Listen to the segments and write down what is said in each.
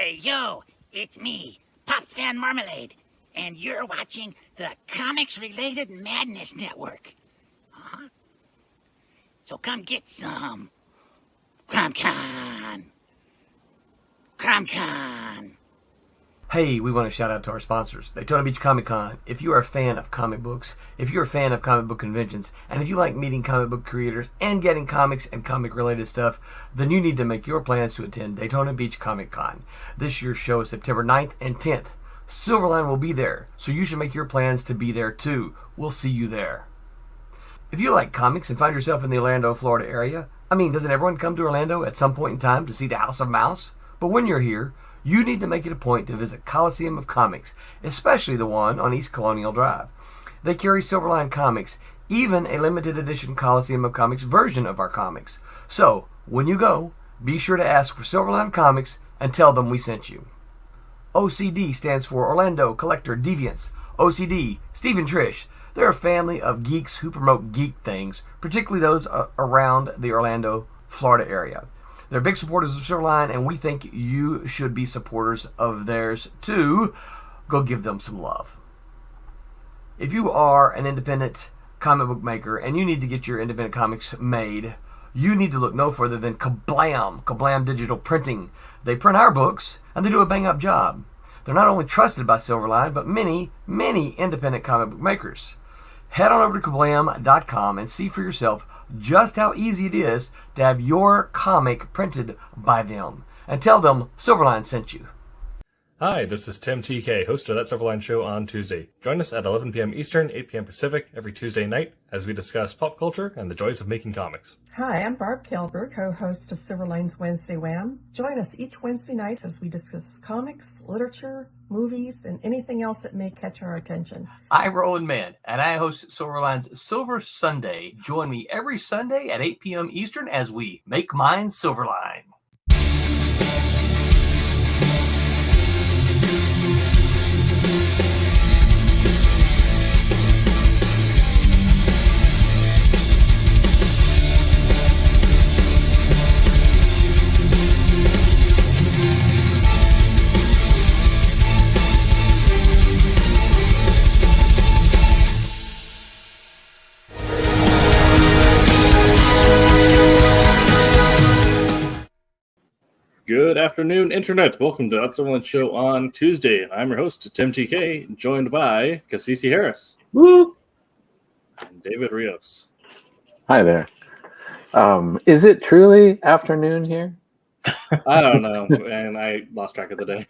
Hey, yo, it's me, Pops Van Marmalade, and you're watching the Comics-Related Madness Network. Huh? So come get some. CromCon. CromCon. Hey, we want to shout out to our sponsors, Daytona Beach Comic Con. If you are a fan of comic books, if you're a fan of comic book conventions, and if you like meeting comic book creators and getting comics and comic-related stuff, then you need to make your plans to attend Daytona Beach Comic Con. This year's show is September 9th and 10th. Silverline will be there, so you should make your plans to be there too. We'll see you there. If you like comics and find yourself in the Orlando, Florida area, doesn't everyone come to Orlando at some point in time to see the House of Mouse? But when you're here, you need to make it a point to visit Coliseum of Comics, especially the one on East Colonial Drive. They carry Silverline comics, even a limited edition Coliseum of Comics version of our comics. So, when you go, be sure to ask for Silverline Comics and tell them we sent you. OCD stands for Orlando Collector Deviants. OCD, Steve and Trish, they're a family of geeks who promote geek things, particularly those around the Orlando, Florida area. They're big supporters of Silverline, and we think you should be supporters of theirs too. Go give them some love. If you are an independent comic book maker and you need to get your independent comics made, you need to look no further than Kablam Digital Printing. They print our books, and they do a bang-up job. They're not only trusted by Silverline, but many, many independent comic book makers. Head on over to kablam.com and see for yourself just how easy it is to have your comic printed by them. And tell them Silverline sent you. Hi, this is Tim TK, host of That Silverline Show on Tuesday. Join us at 11 p.m. Eastern, 8 p.m. Pacific every Tuesday night as we discuss pop culture and the joys of making comics. Hi, I'm Barb Kilber, co-host of Silverline's Wednesday Wham. Join us each Wednesday night as we discuss comics, literature, movies, and anything else that may catch our attention. I'm Roland Mann, and I host Silverline's Silver Sunday. Join me every Sunday at 8 p.m. Eastern as we make mine Silverline. Good afternoon, Internet. Welcome to That Silverline Show on Tuesday. I'm your host, Tim TK, joined by Cassisi Harris. Woo! And David Rios. Hi there. Is it truly afternoon here? I don't know, and I lost track of the day.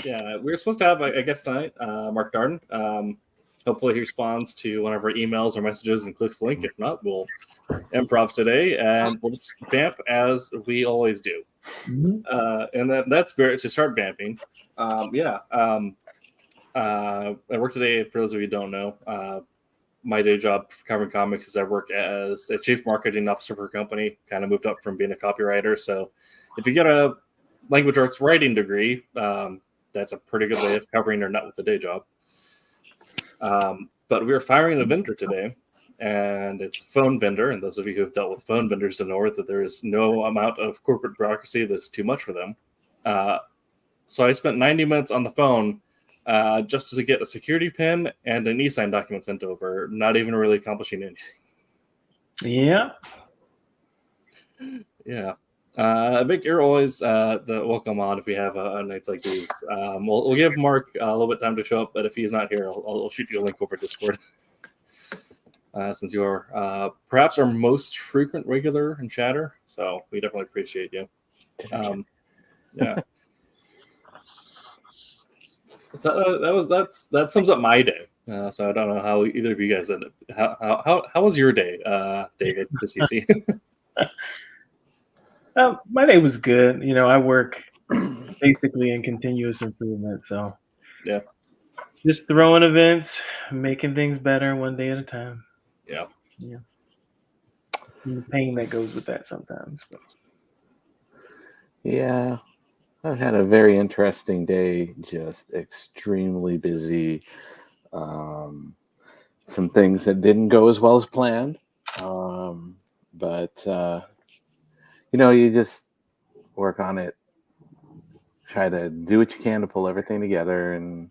Yeah, we were supposed to have a guest tonight, Mark Darden. Hopefully he responds to one of our emails or messages and clicks the link. If not, we'll improv today, and we'll just vamp as we always do. And that's to start vamping. I work today, for those of you who don't know. My day job for covering comics is I work as a chief marketing officer for a company, kind of moved up from being a copywriter. So if you get a language arts writing degree, that's a pretty good way of covering your nut with a day job. But we are firing a vendor today, and it's a phone vendor. And those of you who have dealt with phone vendors know that there is no amount of corporate bureaucracy that's too much for them. So I spent 90 minutes on the phone just to get a security pin and an e-sign document sent over, not even really accomplishing anything. Yeah. Yeah. I think you're always the welcome on if we have nights like these. We'll give Mark a little bit of time to show up, but if he's not here, I'll shoot you a link over Discord. Since you are perhaps our most frequent regular and chatter, so we definitely appreciate you. Yeah. So that sums up my day. So I don't know how either of you guys ended. How was your day, David? As you see. My day was good. You know, I work basically in continuous improvement, so yeah, just throwing events, making things better one day at a time. Yeah. And the pain that goes with that sometimes. But. Yeah, I've had a very interesting day, just extremely busy. Some things that didn't go as well as planned, but you just work on it, try to do what you can to pull everything together, and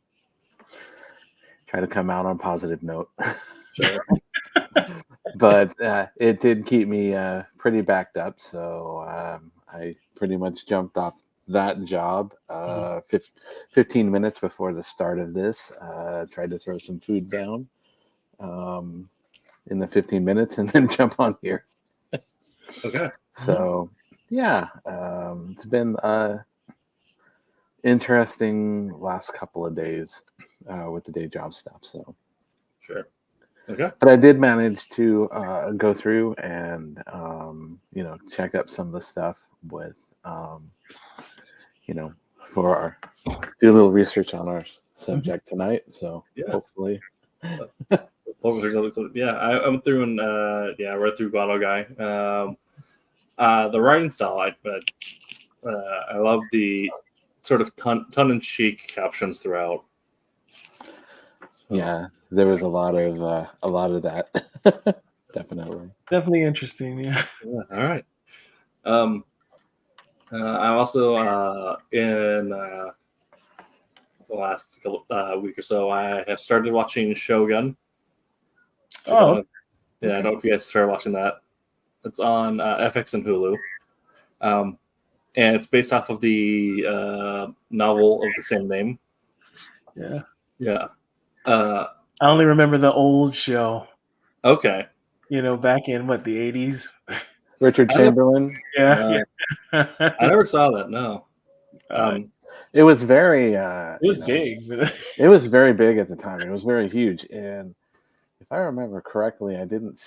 try to come out on a positive note. Sure. But it did keep me pretty backed up, so I pretty much jumped off that job 15 minutes before the start of this. Tried to throw some food down in the 15 minutes and then jump on here. Okay. So yeah, it's been interesting last couple of days with the day job stuff. So Sure. Okay. but I did manage to go through and check up some of the stuff with for our do a little research on our subject tonight. So Yeah. hopefully, Yeah, I went through and I read through Guano Guy. The writing style, I love the sort of tongue-in-cheek captions throughout. So, yeah, there was a lot of that. Definitely interesting. Yeah. yeah, all right. I'm also in the last week or so, I have started watching Shogun. Oh, I don't know if you guys started watching that. It's on FX and Hulu. And it's based off of the novel of the same name. yeah. Yeah. I only remember the old show. Okay. Back in the 80s. Richard Chamberlain. Yeah. I never saw that. No. It was very. It was big. It was very big at the time. It was very huge, and if I remember correctly, I didn't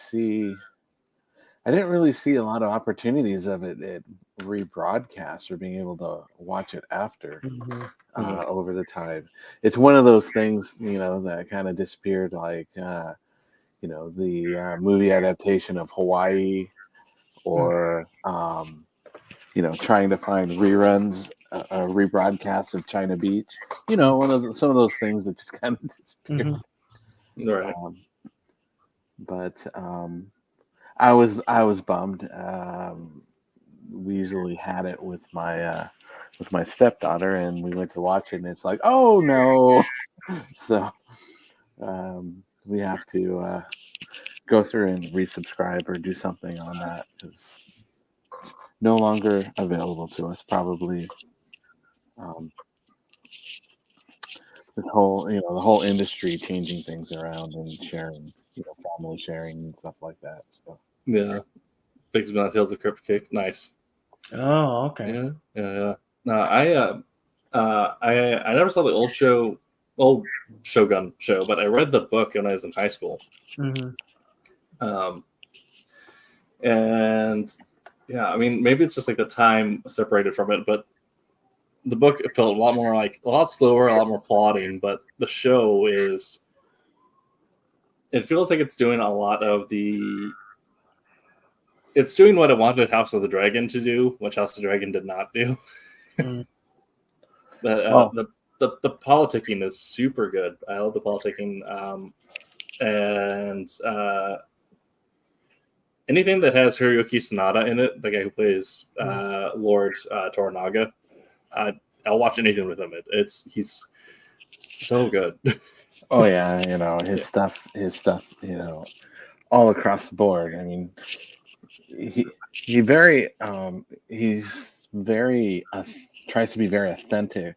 really see a lot of opportunities of it rebroadcast or being able to watch it after over the time. It's one of those things, that kind of disappeared, like the movie adaptation of Hawaii, or trying to find reruns, rebroadcasts of China Beach. Some of those things that just kind of disappeared. Right. But I was bummed. We usually had it with my stepdaughter, and we went to watch it, and it's like, oh no! So we have to go through and resubscribe or do something on that, because it's no longer available to us. Probably this whole the whole industry changing things around and sharing, family sharing and stuff like that. So Yeah. Big Smile Tales of Crypt Cake. Nice. Oh, okay. Yeah. No, I never saw the old Shogun show, but I read the book when I was in high school. And yeah, I mean, maybe it's just like the time separated from it, but the book felt a lot slower, a lot more plotting, but the show it feels like it's doing a lot of it's doing what it wanted House of the Dragon to do, which House of the Dragon did not do. But the politicking is super good. I love the politicking, and anything that has Hiroyuki Sanada in it, the guy who plays Lord Toranaga, I'll watch anything with him. He's so good. Oh yeah, his stuff, all across the board. I mean, he's very tries to be very authentic.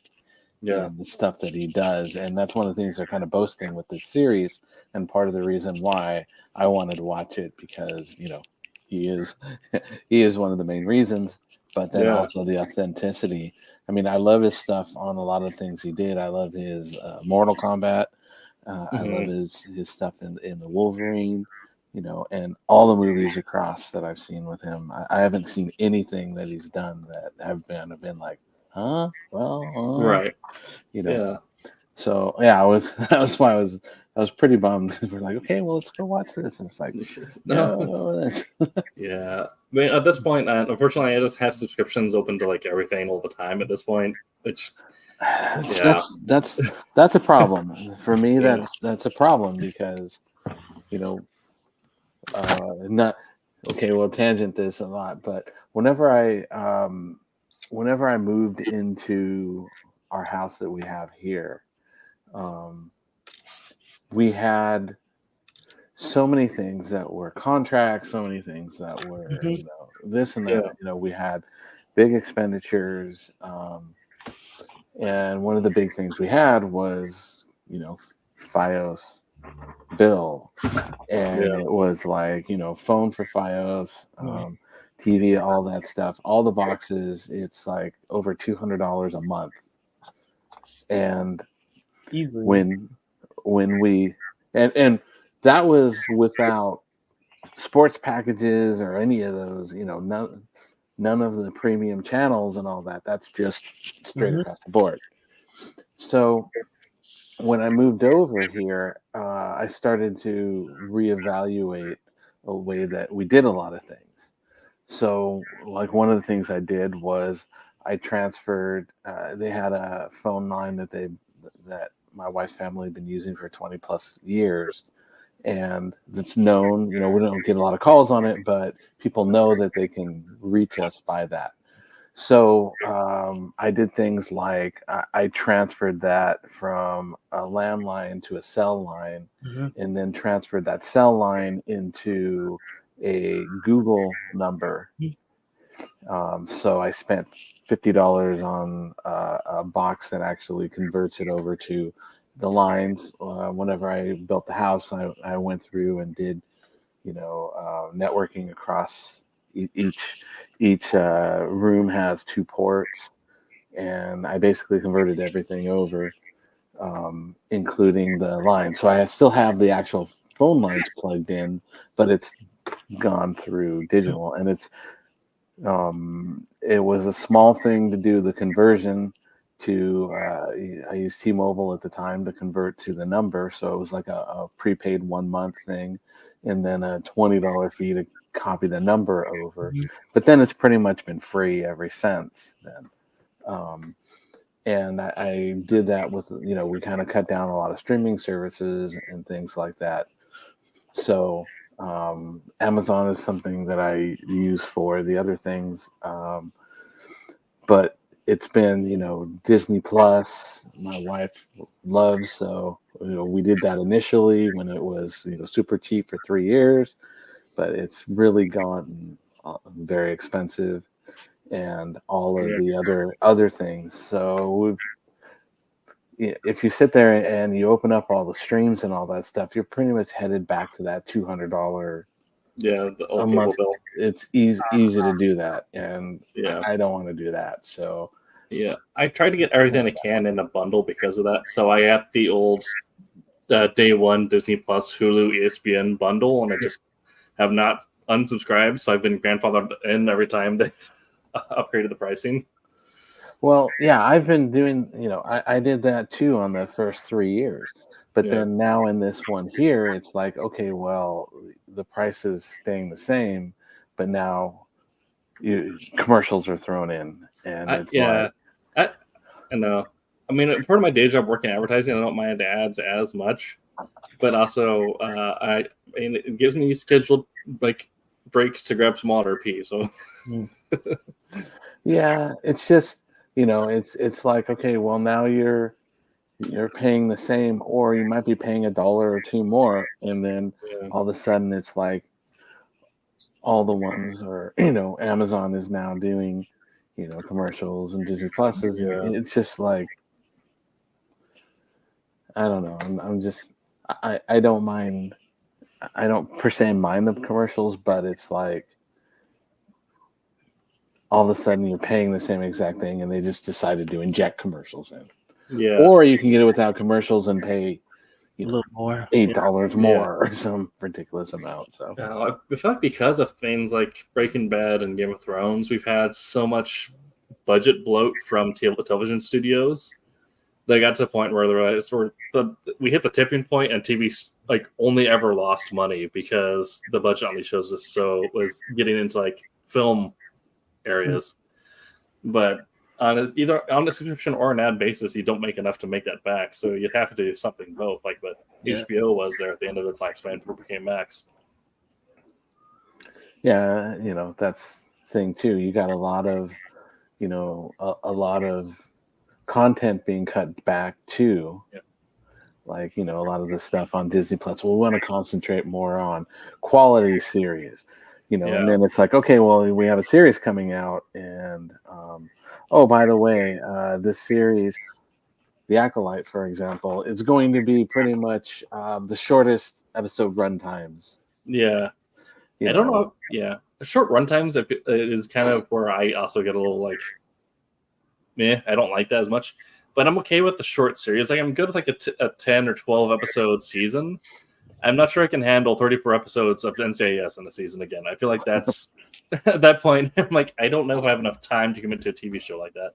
Yeah, the stuff that he does, and that's one of the things they're kind of boasting with this series, and part of the reason why I wanted to watch it, because he is one of the main reasons, but then also the authenticity. I mean, I love his stuff on a lot of things he did. I love his Mortal Kombat. I love his stuff in the Wolverine, and all the movies across that I've seen with him. I haven't seen anything that he's done that have been like, huh? Well, right. Yeah. So yeah, that was why I was pretty bummed. We're like, okay, well, let's go watch this. And it's like, no. Yeah. I mean, at this point, unfortunately, I just have subscriptions open to like everything all the time at this point, which that's a problem for me. That's a problem, because not okay. We'll tangent this a lot, but whenever I moved into our house that we have here, we had so many things that were contracts, so many things that were, this and that. Yeah. We had big expenditures. And one of the big things we had was, FiOS bill. And Yeah. it was like, phone for FiOS, TV, all that stuff, all the boxes. It's like over $200 a month. And Easily. when we, and that was without sports packages or any of those, none of the premium channels and all that. That's just straight across the board. So when I moved over here, I started to reevaluate a way that we did a lot of things. So, like, one of the things I did was I transferred. They had a phone line that my wife's family had been using for 20 plus years, and that's known. We don't get a lot of calls on it, but people know that they can reach us by that. So I did things like I transferred that from a landline to a cell line, and then transferred that cell line into a Google number. So I spent $50 on a box that actually converts it over to the lines. Whenever I built the house, I went through and did, networking across each room has 2 ports, and I basically converted everything over, including the line. So I still have the actual phone lines plugged in, but it's gone through digital, and it was a small thing to do the conversion to. I used T-Mobile at the time to convert to the number, so it was like a prepaid 1 month thing, and then a $20 fee to copy the number over. But then it's pretty much been free ever since then. And I did that with, we kind of cut down a lot of streaming services and things like that. So Amazon is something that I use for the other things. But it's been, Disney Plus, my wife loves. So, we did that initially when it was, super cheap for 3 years, but it's really gotten very expensive, and all of the other things. So if you sit there and you open up all the streams and all that stuff, you're pretty much headed back to that $200 The old a cable month. bill. It's easy to do that, and Yeah. I don't want to do that. So Yeah, I try to get everything I can in a bundle because of that. So I got the old day one Disney Plus, Hulu, ESPN bundle, and I just have not unsubscribed. So I've been grandfathered in every time they upgraded the pricing. well, yeah, I've been doing, I did that too on the first 3 years. But then now in this one here, it's like, okay, well, the price is staying the same, but now commercials are thrown in, and it's I know. I mean, part of my day job working in advertising, I don't mind ads as much, but also it gives me scheduled like breaks to grab some water or pee. So yeah, it's just, it's like, okay, well, now you're paying the same, or you might be paying $1 or $2 more, and then all of a sudden it's like all the ones are, Amazon is now doing, commercials, and Disney Plus is. It's just like, I don't know. I'm just, I don't mind. I don't per se mind the commercials, but it's like all of a sudden you're paying the same exact thing, and they just decided to inject commercials in. yeah. Or you can get it without commercials and pay, A little more. $8 more or some ridiculous amount. So I feel like because of things like Breaking Bad and Game of Thrones, we've had so much budget bloat from television studios. They got to the point where we hit the tipping point, and TV like only ever lost money because the budget on these shows was getting into like film areas. But either on a subscription or an ad basis, you don't make enough to make that back. So you'd have to do something both. Like what HBO was there at the end of its lifespan before it became Max. yeah, that's thing too. You got a lot of, a lot of content being cut back too. Yeah. Like, a lot of the stuff on Disney Plus. We want to concentrate more on quality series, and then it's like, okay, well, we have a series coming out, and oh, by the way, this series, The Acolyte, for example, is going to be pretty much the shortest episode run times. Yeah. I don't know. Yeah. Short run times is kind of where I also get a little like, meh, I don't like that as much. But I'm okay with the short series. Like, I'm good with like a 10 or 12 episode season. I'm not sure I can handle 34 episodes of NCIS in a season again. I feel like that's at that point, I'm like, I don't know if I have enough time to commit to a TV show like that.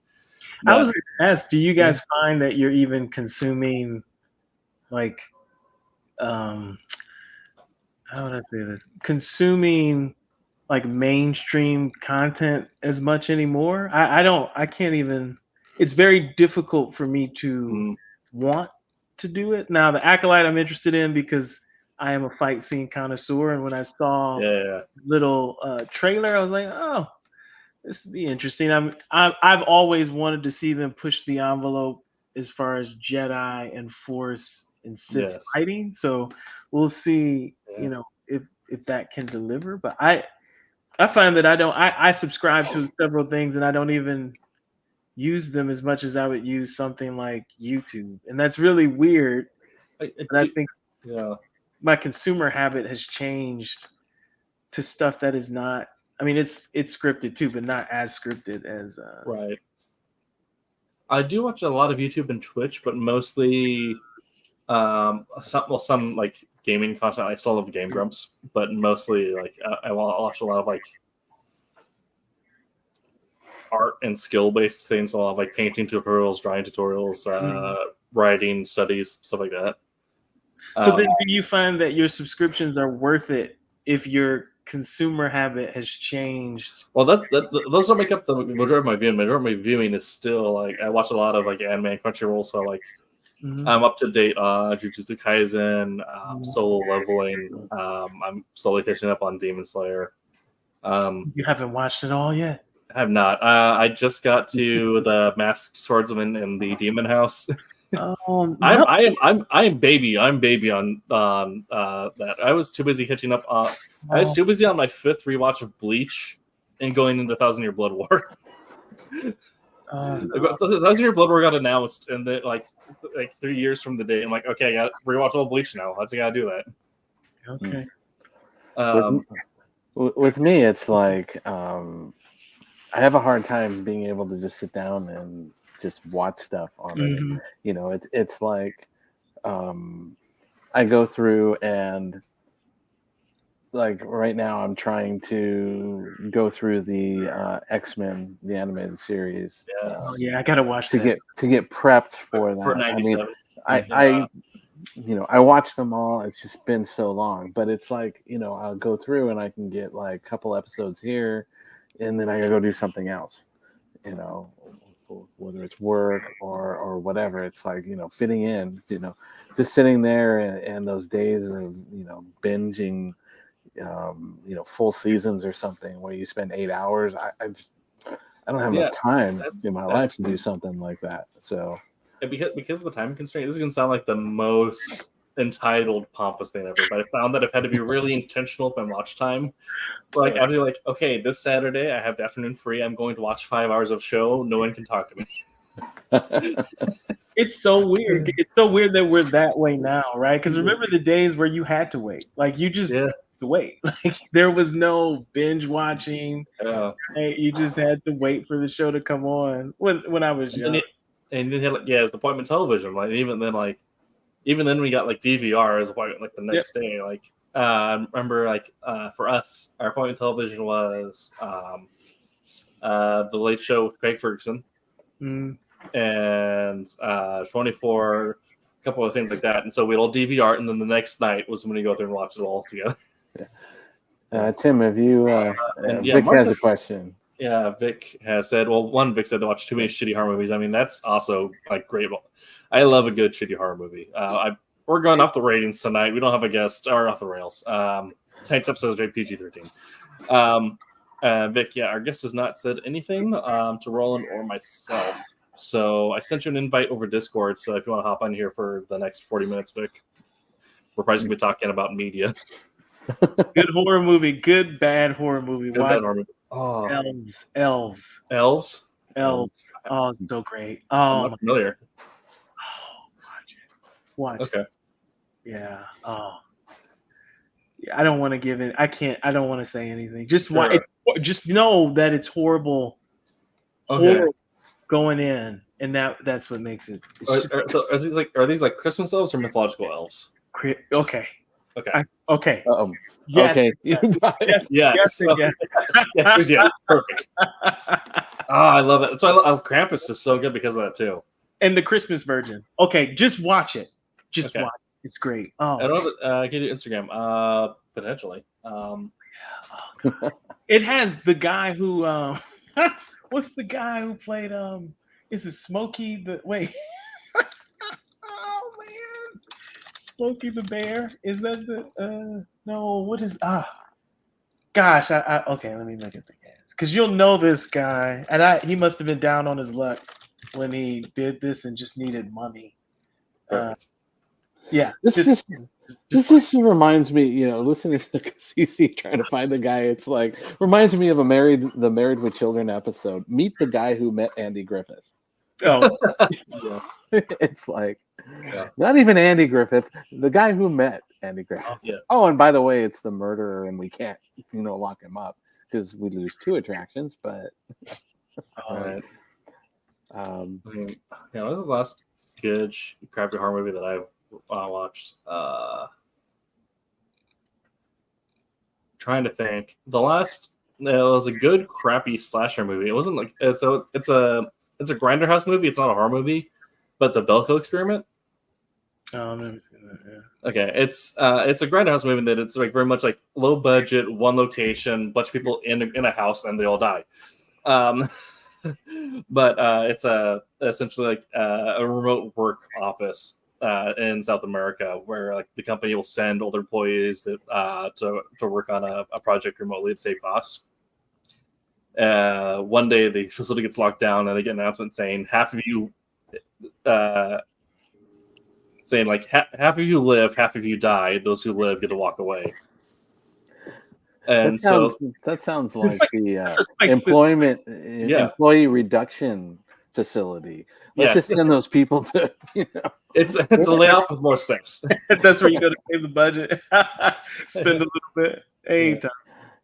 I was going to ask, do you guys find that you're even consuming, like, how would I say this? Consuming like mainstream content as much anymore? I can't even. It's very difficult for me to want to do it. Now, The Acolyte I'm interested in because I am a fight scene connoisseur, and when I saw little trailer, I was like, oh, this would be interesting. I've always wanted to see them push the envelope as far as Jedi and Force and Sith fighting. So we'll see, if that can deliver. But I find that I subscribe to several things and I don't even use them as much as I would use something like YouTube. And that's really weird. I think my consumer habit has changed to stuff that is not, I mean, it's scripted too, but not as scripted as right. I do watch a lot of YouTube and Twitch, but mostly some like gaming content. I still love Game Grumps, but mostly like I watch a lot of like art and skill based things. A lot of like painting tutorials, drawing tutorials, writing studies, stuff like that. So then, do you find that your subscriptions are worth it if your consumer habit has changed? Well, those don't make up the majority of my viewing. Majority of my viewing is still like I watch a lot of like anime and Crunchyroll, so like I'm up to date on Jujutsu Kaisen, solo leveling. I'm slowly catching up on Demon Slayer. You haven't watched it all yet? I have not. I just got to the Masked Swordsman in the Demon House. No. I am baby. I'm baby on that. I was too busy catching up. I was too busy on my 5th rewatch of Bleach and going into 1,000-Year Blood War. 1,000-Year Blood War got announced, and then like 3 years from the day, I'm like, okay, I got to rewatch all Bleach now. I got to do that. Okay. With me, it's like I have a hard time being able to just sit down and just watch stuff on it. It's like I go through and like right now I'm trying to go through the X-Men, the animated series. I gotta watch to get prepped for that. For 97. I I watched them all. It's just been so long, but it's like, I'll go through and I can get like a couple episodes here and then I gotta go do something else, whether it's work or whatever. It's like, fitting in, just sitting there and those days of, binging, full seasons or something where you spend 8 hours. I don't have enough time in my life to do something like that. So because of the time constraint, this is gonna sound like the most entitled, pompous thing ever, but I found that I've had to be really intentional with my watch time. Like I'd be like, okay, this Saturday I have the afternoon free. I'm going to watch 5 hours of show. No one can talk to me. It's so weird. It's so weird that we're that way now, right? Because remember the days where you had to wait. Like you just had to wait. Like there was no binge watching. You just had to wait for the show to come on when I was young. And then it's appointment television. Like even then we got like DVR as appointment like the next day. Like I remember like for us, our appointment television was the Late Show with Craig Ferguson and 24, a couple of things like that. And so we'd all DVR, and then the next night was when we go through and watch it all together. Tim, have you? Vic has a question. Yeah, Vic has said. Well, Vic said they watch too many shitty horror movies. I mean, that's also like great. I love a good shitty horror movie. We're going off the ratings tonight. We don't have a guest or off the rails. Tonight's episode is rated PG-13. Vic, yeah, our guest has not said anything to Roland or myself. So I sent you an invite over Discord. So if you want to hop on here for the next 40 minutes, Vic, we're probably going to be talking about media. Good horror movie. Good bad horror movie. Good Watch bad horror movie. Oh, Elves. Elves? Oh, it's so great. I'm Oh, not familiar. watch it. Okay. Yeah. Oh. Yeah, I don't want to give it. I can't. I don't want to say anything. Just Sure. just know that it's horrible. Okay. Horrible going in, and that's what makes it. So are these like Christmas elves or mythological elves? Okay. Okay. Okay. Yes. Okay. Yes. Yes. Yes. Perfect. I love it. So I love Krampus is so good because of that too. And the Christmas Virgin. Okay, just watch it. Just Okay. watch. It's great. Oh, I don't know if can you do Instagram? Potentially. it has the guy who what's the guy who played is it Smokey the wait oh man, Smokey the Bear, is that the no, what is gosh, I okay, let me look at the cast because you'll know this guy, and he must have been down on his luck when he did this and just needed money. Yeah, This just reminds me, listening to CC trying to find the guy. It's like reminds me of the Married with Children episode. Meet the guy who met Andy Griffith. oh Yes. It's like not even Andy Griffith, the guy who met Andy Griffith. Yeah. Oh, and by the way, it's the murderer, and we can't, lock him up because we lose 2 attractions. But Right. um, This is the last good crappy horror movie that I've watched. Trying to think. The last it was a good crappy slasher movie. It wasn't like it's a Grinder House movie. It's not a horror movie, but the Belko Experiment. I've never seen that. Yeah. Okay, it's a Grindhouse movie that it's like very much like low budget, one location, bunch of people in a house, and they all die. But it's essentially like a remote work office in South America, where like the company will send older employees that to work on a project remotely to save costs. One day the facility gets locked down, and they get an announcement saying half of you. Saying like half of you live, half of you die. Those who live get to walk away. And that sounds like the employee reduction facility. Let's just send those people to It's a layoff with more steps. That's where you go to save the budget. Spend a little bit. Hey, Tom.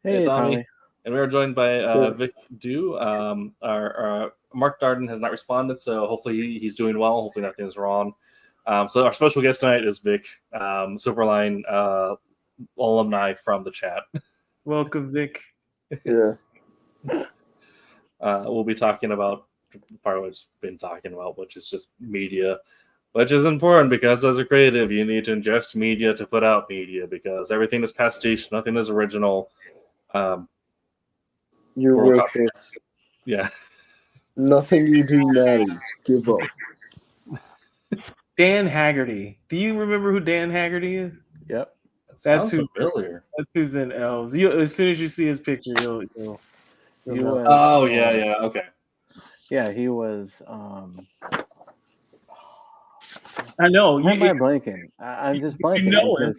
Hey, Tommy. And we are joined by Vic Du. Our Mark Darden has not responded, so hopefully he's doing well. Hopefully nothing's wrong. So our special guest tonight is Vic, Silverline alumni from the chat. Welcome, Vic. Yeah. We'll be talking about part of what we've been talking about, which is just media, which is important because as a creative, you need to ingest media to put out media because everything is pastiche, nothing is original. You're worthless. Yeah. Nothing you do matters. Give up. Dan Haggerty. Do you remember who Dan Haggerty is? Yep. That's familiar. That's who's in Elves. As soon as you see his picture, you'll know. Oh yeah, okay. Yeah, he was. I know. Why am I blanking? I'm just blanking. You know him.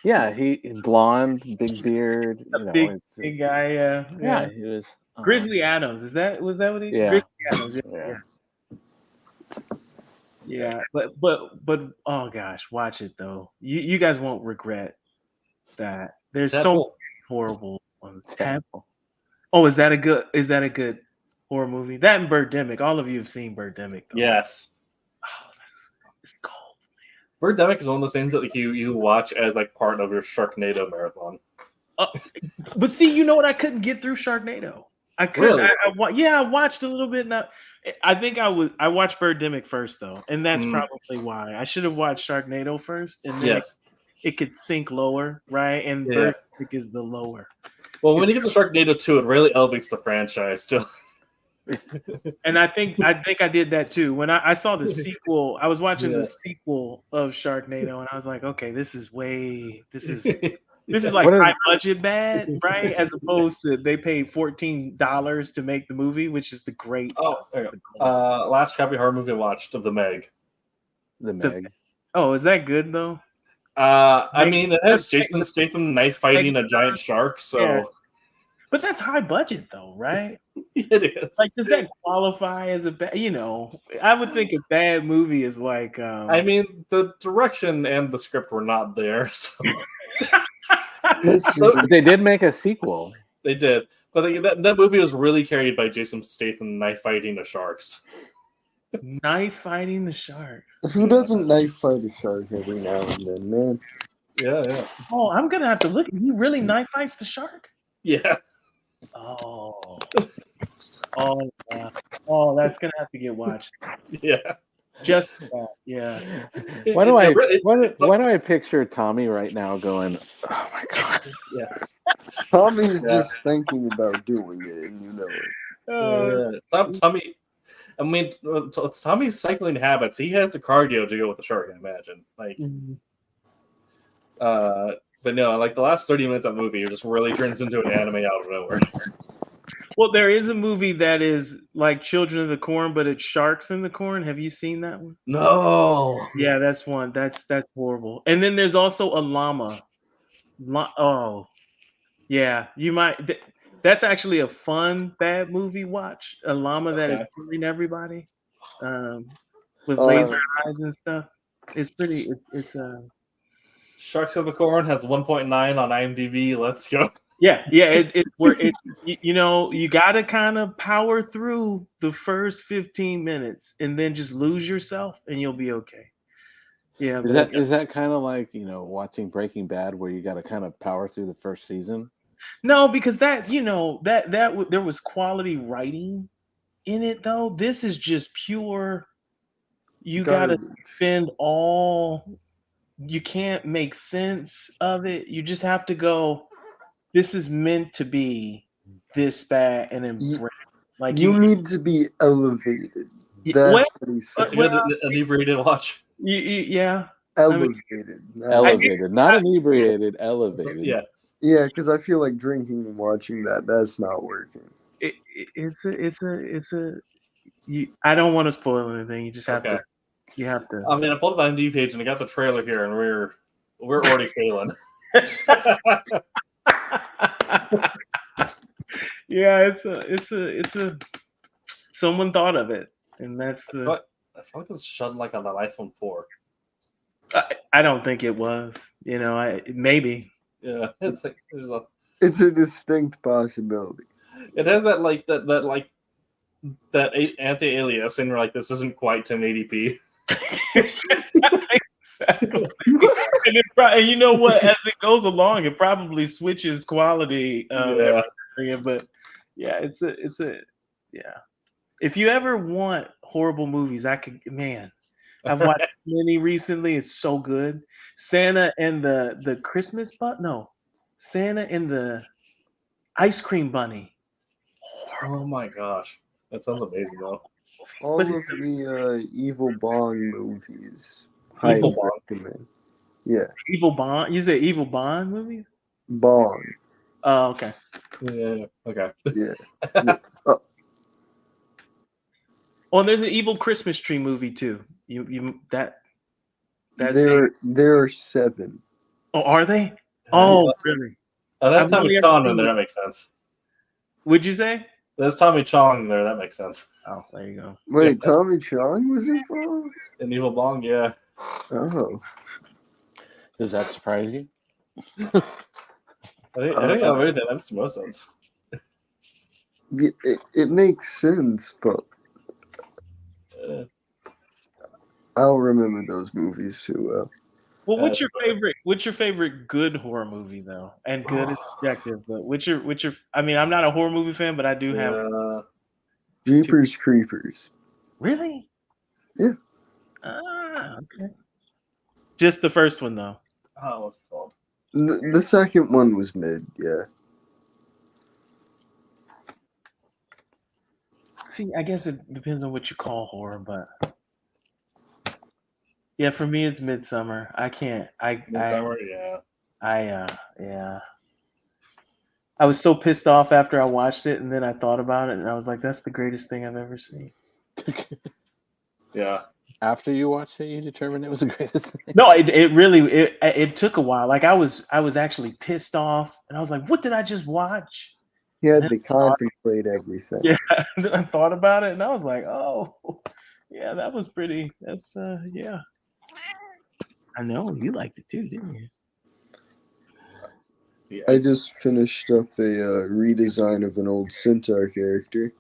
Yeah, he blonde, big beard. Big guy. Yeah, he was. Grizzly Adams. Was that what he? Yeah. Grizzly Adams. Yeah, but oh gosh, watch it though. You guys won't regret that. There's so many horrible ones. Oh, is that a good horror movie? That and Birdemic. All of you have seen Birdemic. Though. Yes. Oh, it's cold, man. Birdemic is one of those things that like you watch as like part of your Sharknado marathon. But see, you know what? I couldn't get through Sharknado. I couldn't. Really? I watched a little bit. Now, I think I watched Birdemic first though, and that's probably why I should have watched Sharknado first, and then it could sink lower, right? And Birdemic is the lower. Well, when you get to Sharknado 2, it really elevates the franchise too. And I think I did that too. When I saw the sequel, I was watching the sequel of Sharknado, and I was like, okay, this is This is like What is- high budget bad, right? As opposed to they paid $14 to make the movie, which is the great Oh, stuff. there you go. Last crappy horror movie I watched of the Meg. The Meg. Oh, is that good though? I Meg- mean, it has that's- Jason Statham knife fighting a giant shark, so Yeah. But that's high budget though, right? it is. Like, does that qualify as a bad? You know, I would think a bad movie is like. I mean, the direction and the script were not there, so Listen, They did make a sequel. they did. But that movie was really carried by Jason Statham knife fighting the sharks. Knife fighting the shark. who doesn't knife fight a shark every now and then, man? Yeah. Oh, I'm gonna have to look. He really knife fights the shark. Yeah. Oh. Oh, that's gonna have to get watched. Yeah. Just for that, yeah. Why do It- why do I picture Tommy right now going, oh my god? Yes. Tommy's Yeah. just thinking about doing it, and you know it. Tommy. I mean, Tommy's cycling habits. He has the cardio to go with the shark. I imagine. Like, but no, like the last 30 minutes of the movie, it just really turns into an anime out of nowhere. Well, there is a movie that is like Children of the Corn, but it's sharks in the corn. Have you seen that one? No. Yeah, that's one. That's horrible. And then there's also a llama. Oh, yeah. You might. That's actually a fun bad movie watch. A llama that is killing everybody, with laser eyes and stuff. It's pretty. It's Sharks of the Corn has 1.9 on IMDb. Let's go. Yeah. You know, you got to kind of power through the first 15 minutes and then just lose yourself and you'll be okay. Yeah. Is that kind of like, you know, watching Breaking Bad where you got to kind of power through the first season? No, because that, you know, that there was quality writing in it though. This is just pure. You got to spend you can't make sense of it. You just have to go, this is meant to be this bad and embrace. Like you need to be elevated. That's what he said. It's a good inebriated watch. Yeah. Elevated. Elevated, not inebriated, elevated. Yes. Yeah, because I feel like drinking and watching that's not working. I don't want to spoil anything. You just have to. You have to. I mean, I pulled up the IMDb page and I got the trailer here, and we're already sailing. Yeah, it's a. Someone thought of it, and that's the. I feel like this is shot like on an iPhone 4. I don't think it was. You know, maybe. Yeah, it's like It's a distinct possibility. It has that like that anti-alias, and you're like, this isn't quite 1080p. Exactly. And you know what? As it goes along, it probably switches quality. But yeah, it's a yeah. If you ever want horrible movies, I've watched many recently. It's so good. Santa and the Christmas Santa and the Ice Cream Bunny. Oh my gosh, that sounds amazing though. All of the Evil Bong movies. Highly recommend. Yeah. Evil Bond. You say Evil Bond movie? Bong. Oh, okay. Yeah. Okay. Yeah. Oh, and there's an Evil Christmas Tree movie too. That's there are 7. Oh, are they? Oh, really? Oh, that's Tommy Chong in there. That makes sense. Would you say? There's Tommy Chong in there. That makes sense. Oh, there you go. Wait, Tommy Chong was involved? In Evil Bong, yeah. Oh. Does that surprise you? I think that makes the most sense. It makes sense, but I don't remember those movies too well. Well, what's your favorite good horror movie though? And good is subjective, but what's your I mean, I'm not a horror movie fan, but I do have Jeepers Creepers. Really? Yeah. Okay. Just the first one though. Oh, what's it called? The second one was mid, yeah. See, I guess it depends on what you call horror, but yeah, for me it's Midsummer. I can't. Midsummer, yeah. Yeah. I was so pissed off after I watched it, and then I thought about it, and I was like, "That's the greatest thing I've ever seen." Yeah. After you watched it, you determined it was the greatest thing. No, it really it took a while. Like I was actually pissed off, and I was like, "What did I just watch?" He And had then to contemplate everything. yeah, and then I thought about it, and I was like, "Oh, yeah, that was pretty. That's yeah." I know you liked it too, didn't you? Yeah. I just finished up a redesign of an old Centaur character.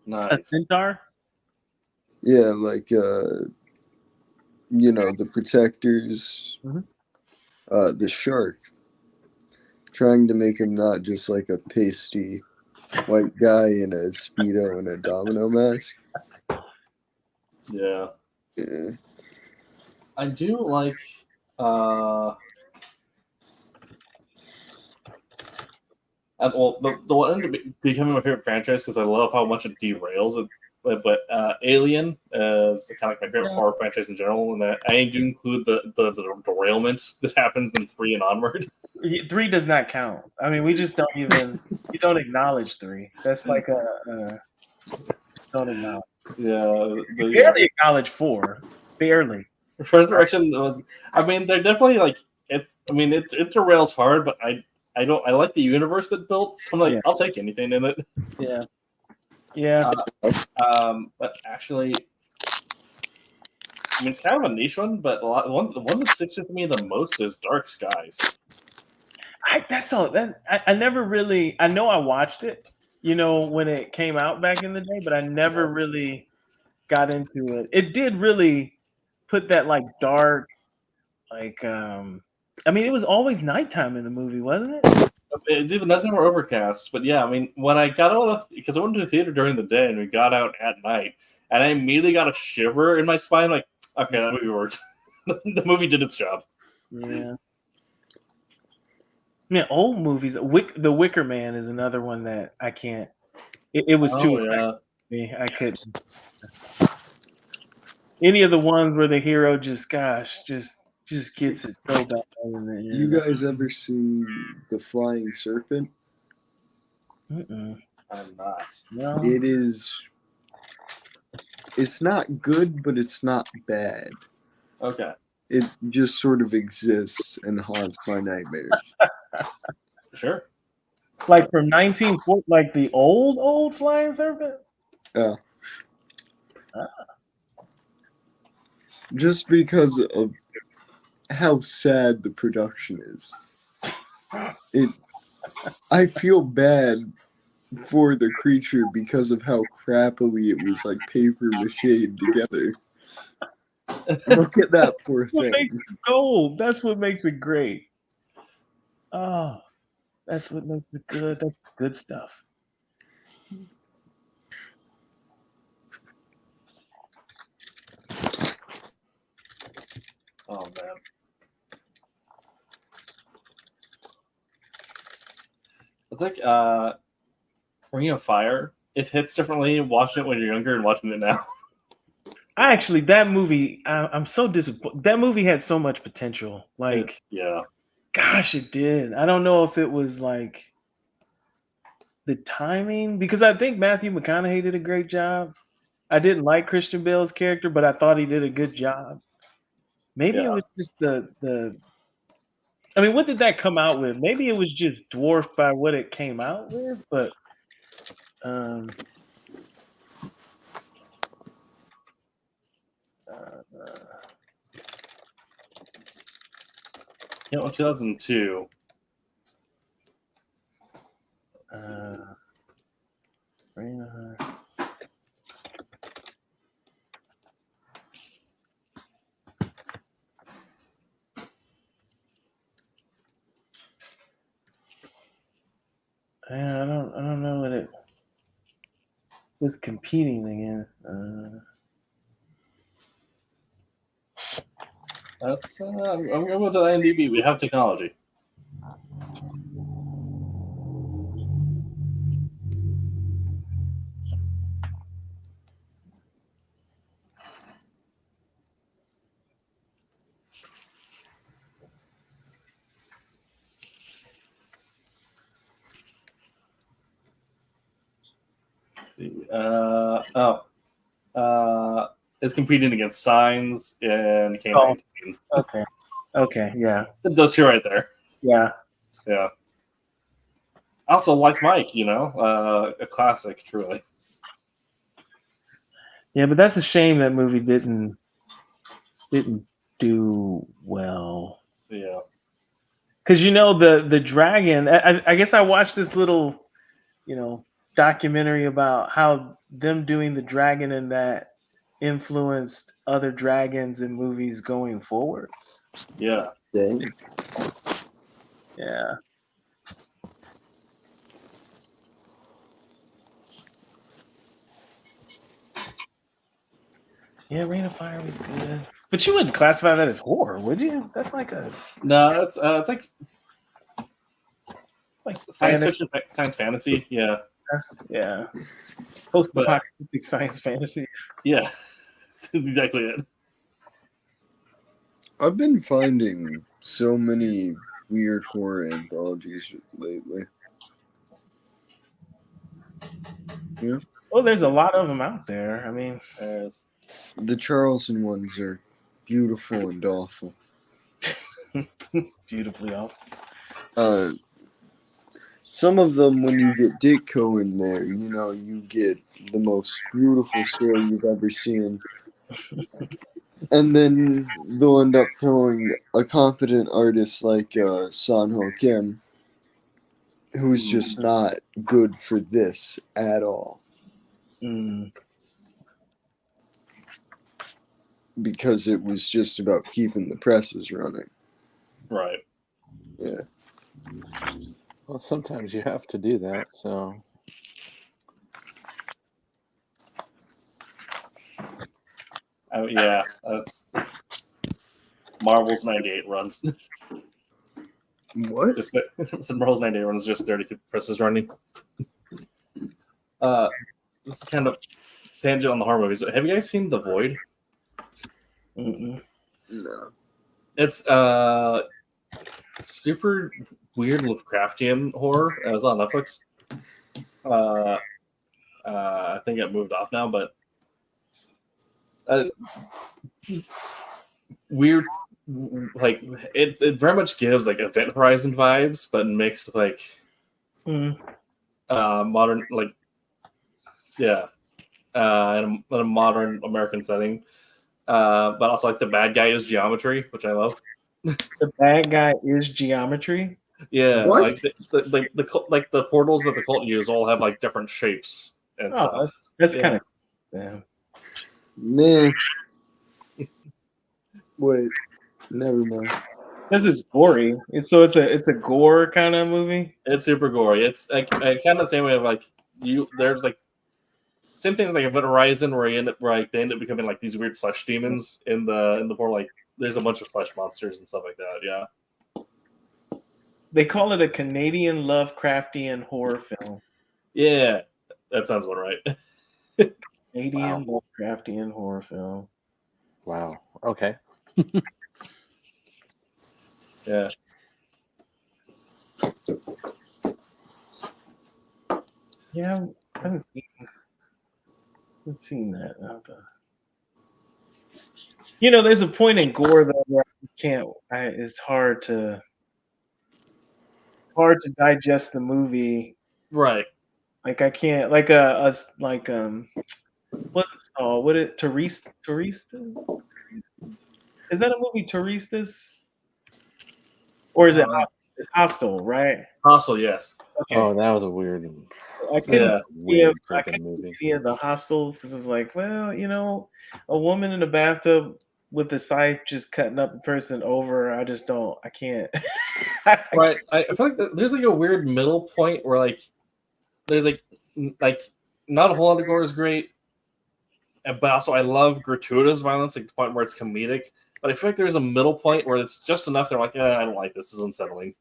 A Nice. centaur? Yeah, like the protectors, Mhm. the shark. Trying to make him not just like a pasty white guy in a Speedo and a domino mask. Yeah. Yeah. I do like well, the one ended up becoming my favorite franchise because I love how much it derails it. But Alien is kind of like my favorite horror franchise in general, and I do include the derailment that happens in 3 and onward. 3 does not count. I mean, we just don't even we don't acknowledge 3. That's like don't acknowledge. Yeah, We barely acknowledge 4. Barely. Resurrection was. I mean, they're definitely like it's. I mean, it derails hard, but I don't. I like the universe it built. So I'm like, Yeah. I'll take anything in it. Yeah. Yeah. But actually, I mean, it's kind of a niche one, but the one that sticks with me the most is Dark Skies. That's all. I never really. I know I watched it, when it came out back in the day, but I never really got into it. It did really put that like dark, like I mean, it was always nighttime in the movie, wasn't it? It's either nighttime or overcast, but yeah, I mean, when I got out because I went to the theater during the day and we got out at night, and I immediately got a shiver in my spine, like, okay, that movie worked. The movie did its job. Yeah. Man, old movies. The Wicker Man is another one that I can't. It was too yeah. me. I couldn't. Any of the ones where the hero just gets it so bad. You guys ever seen The Flying Serpent? Mm-mm. I'm not. No. It is. It's not good, but it's not bad. Okay. It just sort of exists and haunts my nightmares. Sure. Like from 1940, like the old Flying Serpent. Yeah. Just because of how sad the production is. I feel bad for the creature because of how crappily it was like paper mache together. Look at that poor What thing. makes it gold? That's what makes it great. Oh, that's what makes it good. That's good stuff. Oh man. It's like Ring of Fire. It hits differently watching it when you're younger and watching it now. That movie, I'm so disappointed. That movie had so much potential. Like, yeah. gosh, it did. I don't know if it was like the timing, because I think Matthew McConaughey did a great job. I didn't like Christian Bale's character, but I thought he did a good job. Maybe it was just the. I mean, what did that come out with? Maybe it was just dwarfed by what it came out with, but You know, 2002. I don't know what it was competing against. That's I'm going with the IMDb. We have technology. It's competing against Signs and K-19. Oh. Okay, yeah. Those two right there. Yeah. Yeah. Also, like Mike, a classic, truly. Yeah, but that's a shame that movie didn't do well. Yeah. Because the dragon. I guess I watched this little, documentary about how them doing the dragon and that influenced other dragons in movies going forward. Yeah. Dang. Yeah. Yeah, Rain of Fire was good. But you wouldn't classify that as horror, would you? That's like a No, it's like science fiction, science fantasy. Yeah. Yeah. Post-apocalyptic science fantasy. Yeah. That's exactly it. I've been finding so many weird horror anthologies lately. Yeah. Well, there's a lot of them out there. I mean, The Charleston ones are beautiful and awful. beautifully awful. Some of them, when you get Ditko in there, you get the most beautiful story you've ever seen. And then they'll end up throwing a competent artist like Son Ho Kim, who's just not good for this at all. Because it was just about keeping the presses running. Right. Yeah. Well, sometimes you have to do that, so. Yeah, that's Marvel's 98 runs. What? Marvel's 98 runs just 32 presses running. This is kind of tangent on the horror movies, but have you guys seen The Void? Mm-mm. No. It's super weird Lovecraftian horror. It was on Netflix. I think it moved off now, but weird. Like it very much gives like Event Horizon vibes, but mixed with like modern, like in a modern American setting. But also like the bad guy is geometry, which I love. The bad guy is geometry. Yeah, What? like the portals that the cult use all have like different shapes and stuff. That's Yeah. kind of yeah. Man. Wait. Never mind. This is gory. It's a gore kind of movie. It's super gory. It's like kind of the same way of like there's like same thing as like Event Horizon where they end up becoming like these weird flesh demons in the portal. Like there's a bunch of flesh monsters and stuff like that. Yeah. They call it a Canadian Lovecraftian horror film. Yeah, that sounds about right. Canadian Lovecraftian horror film. Wow. Okay. Yeah. Yeah, I haven't seen that. There's a point in gore though where I can't. It's hard to digest the movie. Right. Like I can't. Like what's it called? What it Turistas? Is that a movie Turistas? Or is it it's Hostel, right? Hostel, yes. Okay. Oh, that was a weird. I couldn't Weird I freaking movie. see the Hostels because it was like, well, a woman in a bathtub with a scythe just cutting up a person over. I can't. Right. I feel like there's like a weird middle point where like there's like not a whole lot of gore is great, but also I love gratuitous violence, like the point where it's comedic. But I feel like there's a middle point where it's just enough. They're like, I don't like this. This is unsettling.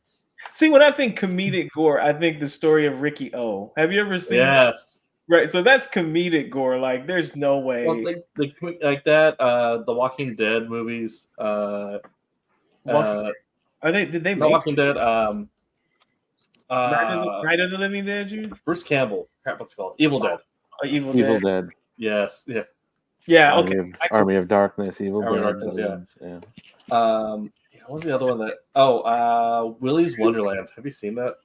See, when I think comedic gore, I think the story of Ricky O. Have you ever seen? Yes. Right. So that's comedic gore. Like, there's no way. Well, like that. The Walking Dead movies. Are they? Did they The make Walking Dead. Night of the Living Dead? Bruce Campbell. Crap, what's it called? Evil Dead. Evil Evil Dead. Dead, Yes, yeah. Yeah. Okay. Army of Darkness, Evil Army of Dead. Darkness, those ones, yeah. What was the other one that? Oh, Willy's Wonderland. Have you seen that?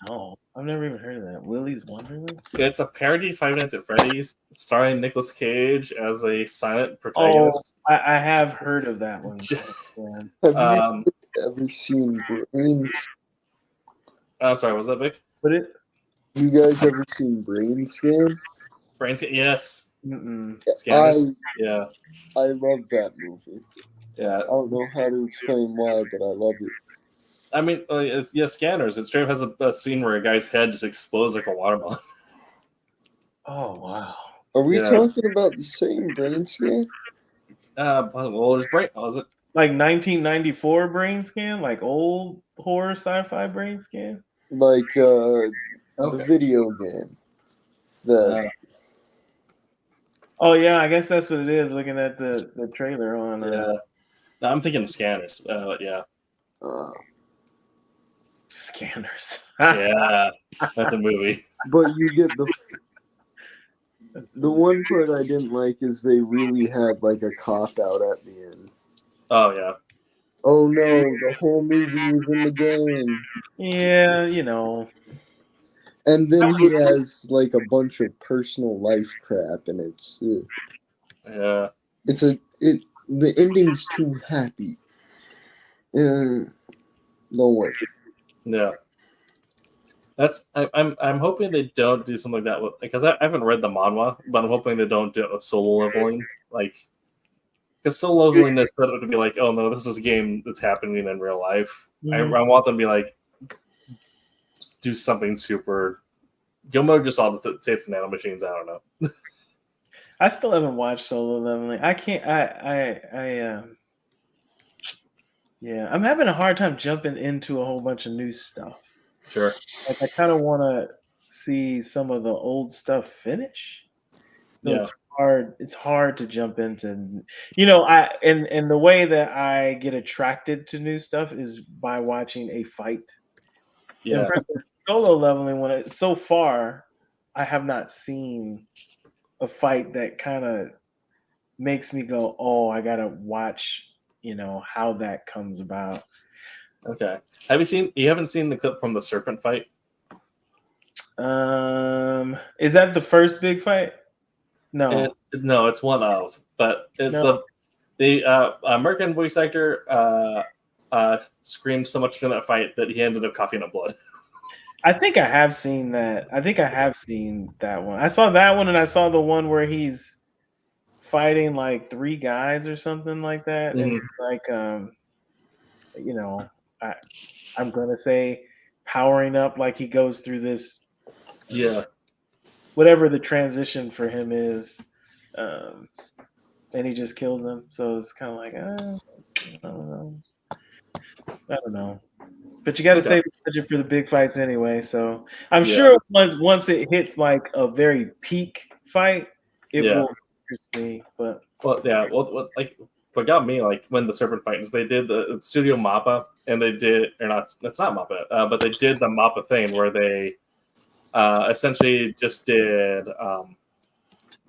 Oh, I've never even heard of that. Willy's Wonderland. It's a parody of Five Nights at Freddy's, starring Nicolas Cage as a silent Oh, protagonist. I have heard of that one. Yeah. Have you ever seen Brains? Sorry, was that Vic? But it. You guys ever seen Brain Scan? Brain Scan, yes. I Yeah, love that movie. yeah. I don't know how to explain why, but I love it. I mean, Scanners. It straight up has a scene where a guy's head just explodes like a watermelon. Oh wow. Are we Yeah. talking about the same Brain Scan? Well, there's Brain. Was it? Like 1994 Brain Scan, like old horror sci-fi Brain Scan. Like the Okay. video game. The Oh yeah, I guess that's what it is. Looking at the trailer on. Yeah. No, I'm thinking of Scanners. Yeah. Scanners. Yeah. That's a movie. but you get the one part I didn't like is they really had like a cop out at the end. Oh yeah. Oh no, the whole movie was in the game. Yeah, you know. And then he has like a bunch of personal life crap, and Yeah. the ending's too happy. Don't worry. Yeah. I'm hoping they don't do something like that because I haven't read the manhwa, but I'm hoping they don't do it with solo leveling. Like, because solo leveling is set up to be like, oh no, this is a game that's happening in real life. Mhm. I want them to be like, do something super. Gilmore just all the states and nanomachines. I don't know. I still haven't watched Solo Leveling. I can't. Yeah, I'm having a hard time jumping into a whole bunch of new stuff. Sure. Like I kind of want to see some of the old stuff finish. So Yeah. it's hard. It's hard to jump into. You know, and the way that I get attracted to new stuff is by watching a fight. Yeah. And for the Solo Leveling, so far, I have not seen a fight that kind of makes me go, "Oh, I gotta watch." You know how that comes about. Okay. You haven't seen the clip from the serpent fight? Is that the first big fight? No. No, it's one of. But No. the American voice actor screamed so much during that fight that he ended up coughing up blood. I think I have seen that. I think I have seen that one. I saw that one, and I saw the one where he's fighting like 3 guys or something like that, and it's like, you know, I'm gonna say powering up, like he goes through this, whatever the transition for him is, and he just kills them. So it's kind of like, I don't know. But you got to save the budget for the big fights anyway. So I'm sure once it hits like a very peak fight, it will interest me. But what what got me like when the serpent fight is they did the Studio Mappa and they did or not it's not Mappa but they did the Mappa thing where they essentially just did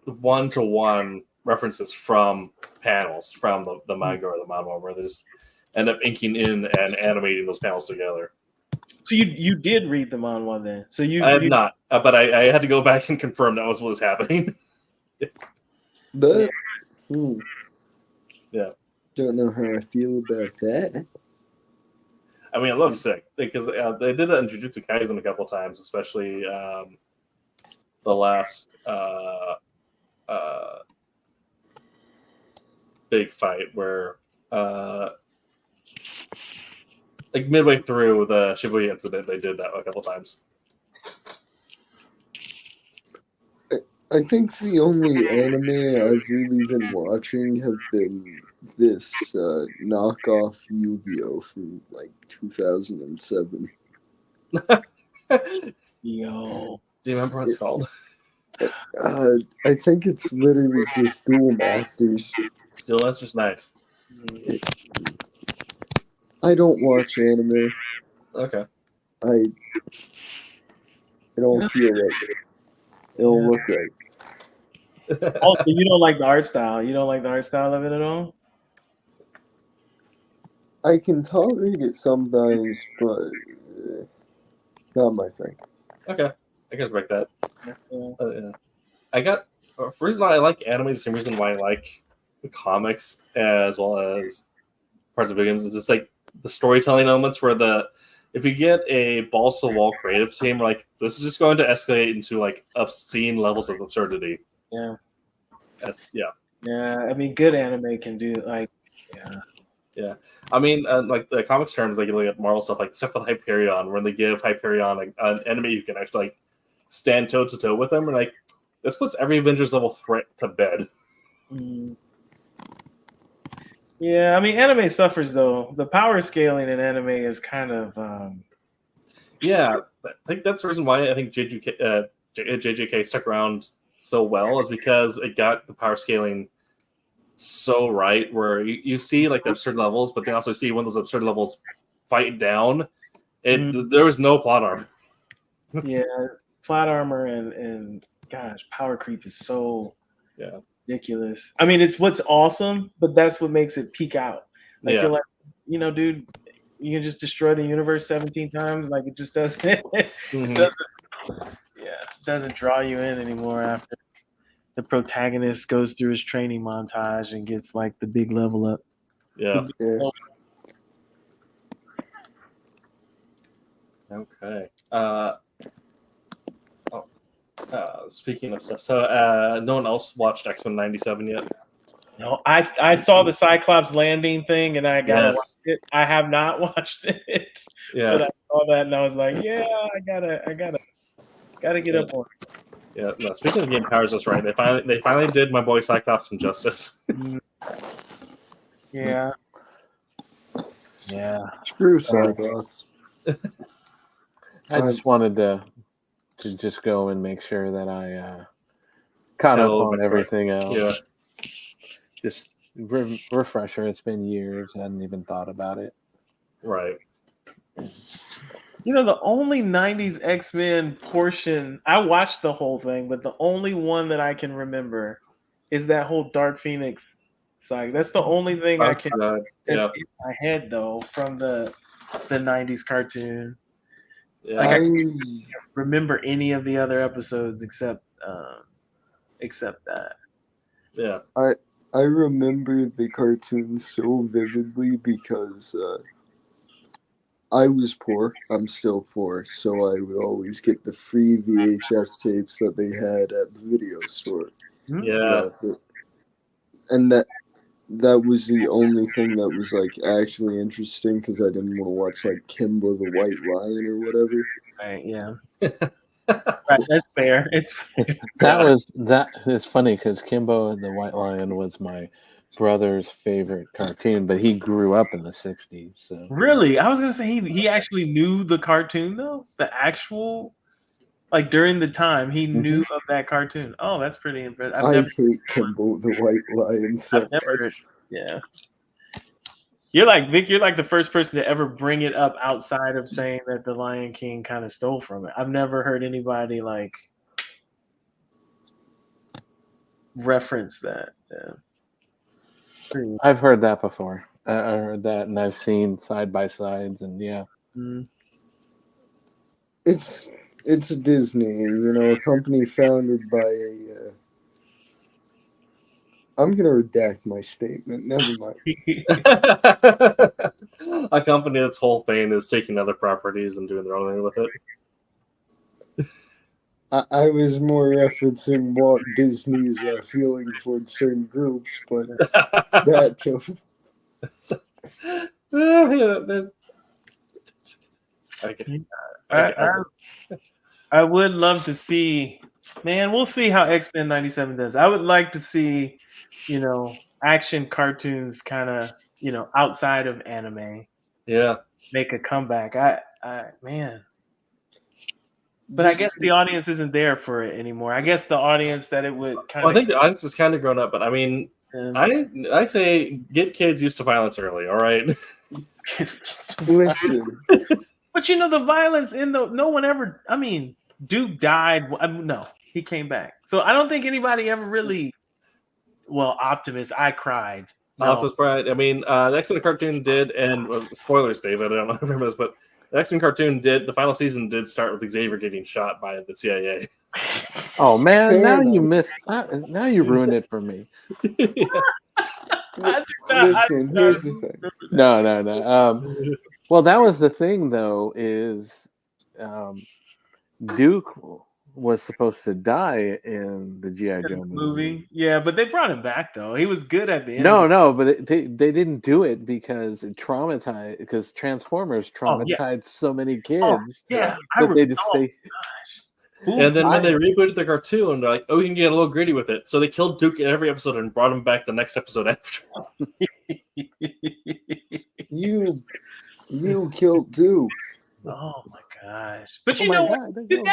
1-to-1 references from panels from the manga or the manhwa where they just end up inking in and animating those panels together. So you did read the manhwa then? So I have not, but I had to go back and confirm that was what was happening. Yeah. Don't know how I feel about that. I mean, it looks sick because they did that in Jujutsu Kaisen a couple times, especially the last big fight where like midway through the Shibuya incident, they did that a couple times. I think the only anime I've really been watching have been this knockoff Yu-Gi-Oh! From like 2007. Yo. Do you remember what it's called? I think it's literally just Duel Masters. Duel Masters, nice. I don't watch anime. Okay. It don't feel right. It don't look right. Also, you don't like the art style. You don't like the art style of it at all. I can tolerate it sometimes, but not my thing. Okay, I can respect that. Yeah. Yeah. I got for reason why I like anime is the same reason why I like the comics as well as parts of video games. It's just like the storytelling elements where if you get a balls to the wall creative team, like this is just going to escalate into like obscene levels of absurdity. Yeah. That's Yeah. I mean, good anime can do like, yeah. Yeah, I mean, like the comics terms, like you look at Marvel stuff, like stuff with Hyperion, when they give Hyperion like, an enemy who can actually like stand toe to toe with them, and like this puts every Avengers level threat to bed. Mm. Yeah, I mean, anime suffers though. The power scaling in anime is kind of. Yeah, I think that's the reason why I think JJK stuck around so well is because it got the power scaling so right, where you see like the absurd levels, but then also see when those absurd levels fight down. There was no plot armor. Yeah, flat armor and gosh, power creep is so ridiculous. I mean, it's what's awesome, but that's what makes it peak out. Like you're like, dude, you can just destroy the universe 17 times. Like it just doesn't. It doesn't draw you in anymore after the protagonist goes through his training montage and gets like the big level up. Yeah. Okay. Speaking of stuff, so no one else watched X-Men '97 yet? No, I saw the Cyclops landing thing and I gotta watch it. I have not watched it. Yeah. But I saw that and I was like, yeah, I gotta get up on it. Yeah, no, speaking of game powers, that's right. They finally did my boy Cyclops some justice. Yeah. Screw Cyclops. I just wanted to just go and make sure that I caught up on everything else. Yeah. Just refresher. It's been years. I hadn't even thought about it. Right. The only 90s X-Men portion, I watched the whole thing, but the only one that I can remember is that whole Dark Phoenix saga. That's the only thing I can that's in my head though from the 90s cartoon. Yeah. Like I can't remember any of the other episodes except that. Yeah. I remember the cartoon so vividly because I was poor. I'm still poor, so I would always get the free VHS tapes that they had at the video store. Yeah. And that was the only thing that was like actually interesting because I didn't want to watch like Kimbo the White Lion or whatever. Right, yeah. Right, that's fair. It's It's funny because Kimbo the White Lion was my brother's favorite cartoon, but he grew up in the 60s. So. Really? I was gonna say he actually knew the cartoon though? The actual like during the time he knew of that cartoon. Oh, that's pretty impressive. I hate Kimbo the White Lion so much. Yeah. You're like Vic, you're like the first person to ever bring it up outside of saying that the Lion King kind of stole from it. I've never heard anybody like reference that. Yeah. I've heard that before. I heard that, and I've seen side by sides, and It's Disney, a company founded by a. I'm gonna redact my statement. Never mind. A company that's whole thing is taking other properties and doing their own thing with it. I was more referencing Walt Disney's feeling towards certain groups, but that too. I would love to see, man, we'll see how X-Men 97 does. I would like to see, action cartoons kind of, outside of anime. Yeah. Make a comeback. Man. But I guess the audience isn't there for it anymore. I guess the audience that it would kind of. I think the audience has kind of grown up, but I mean, I say get kids used to violence early. All right. Listen. But the violence no one ever. I mean, Duke died. No, He came back. So I don't think anybody ever really. Well, Optimus, I cried. No, Optimus Prime. I mean, the X-Men cartoon did, and spoilers, David. I don't know if you remember this, but the X-Men cartoon did. The final season did start with Xavier getting shot by the CIA. Oh man, Fair now enough. you missed. Now you ruined it for me. Listen, here's the thing. No. Well, that was the thing, though. Is Duke was supposed to die in the G.I. Joe movie? Yeah, but they brought him back though. He was good at the end. No, but they didn't do it because it traumatized. Because Transformers traumatized so many kids. Yeah, that they just stay. And then when they rebooted the cartoon, they're like, "Oh, we can get a little gritty with it." So they killed Duke in every episode and brought him back the next episode after. You killed Duke. Oh my gosh! But you know what? Did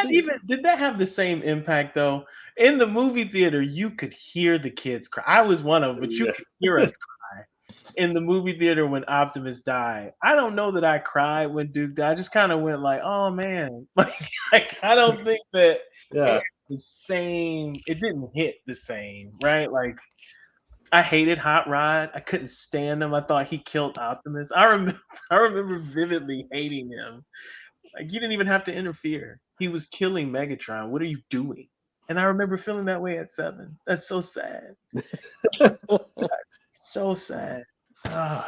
that have the same impact though? In the movie theater, you could hear the kids cry. I was one of them, but you could hear us cry in the movie theater when Optimus died. I don't know that I cried when Duke died. I just kind of went like, "Oh man!" Like I don't think that the same. It didn't hit the same, right? Like I hated Hot Rod. I couldn't stand him. I thought he killed Optimus. I remember vividly hating him. Like you didn't even have to interfere. He was killing Megatron. What are you doing? And I remember feeling that way at 7. That's so sad. So sad. I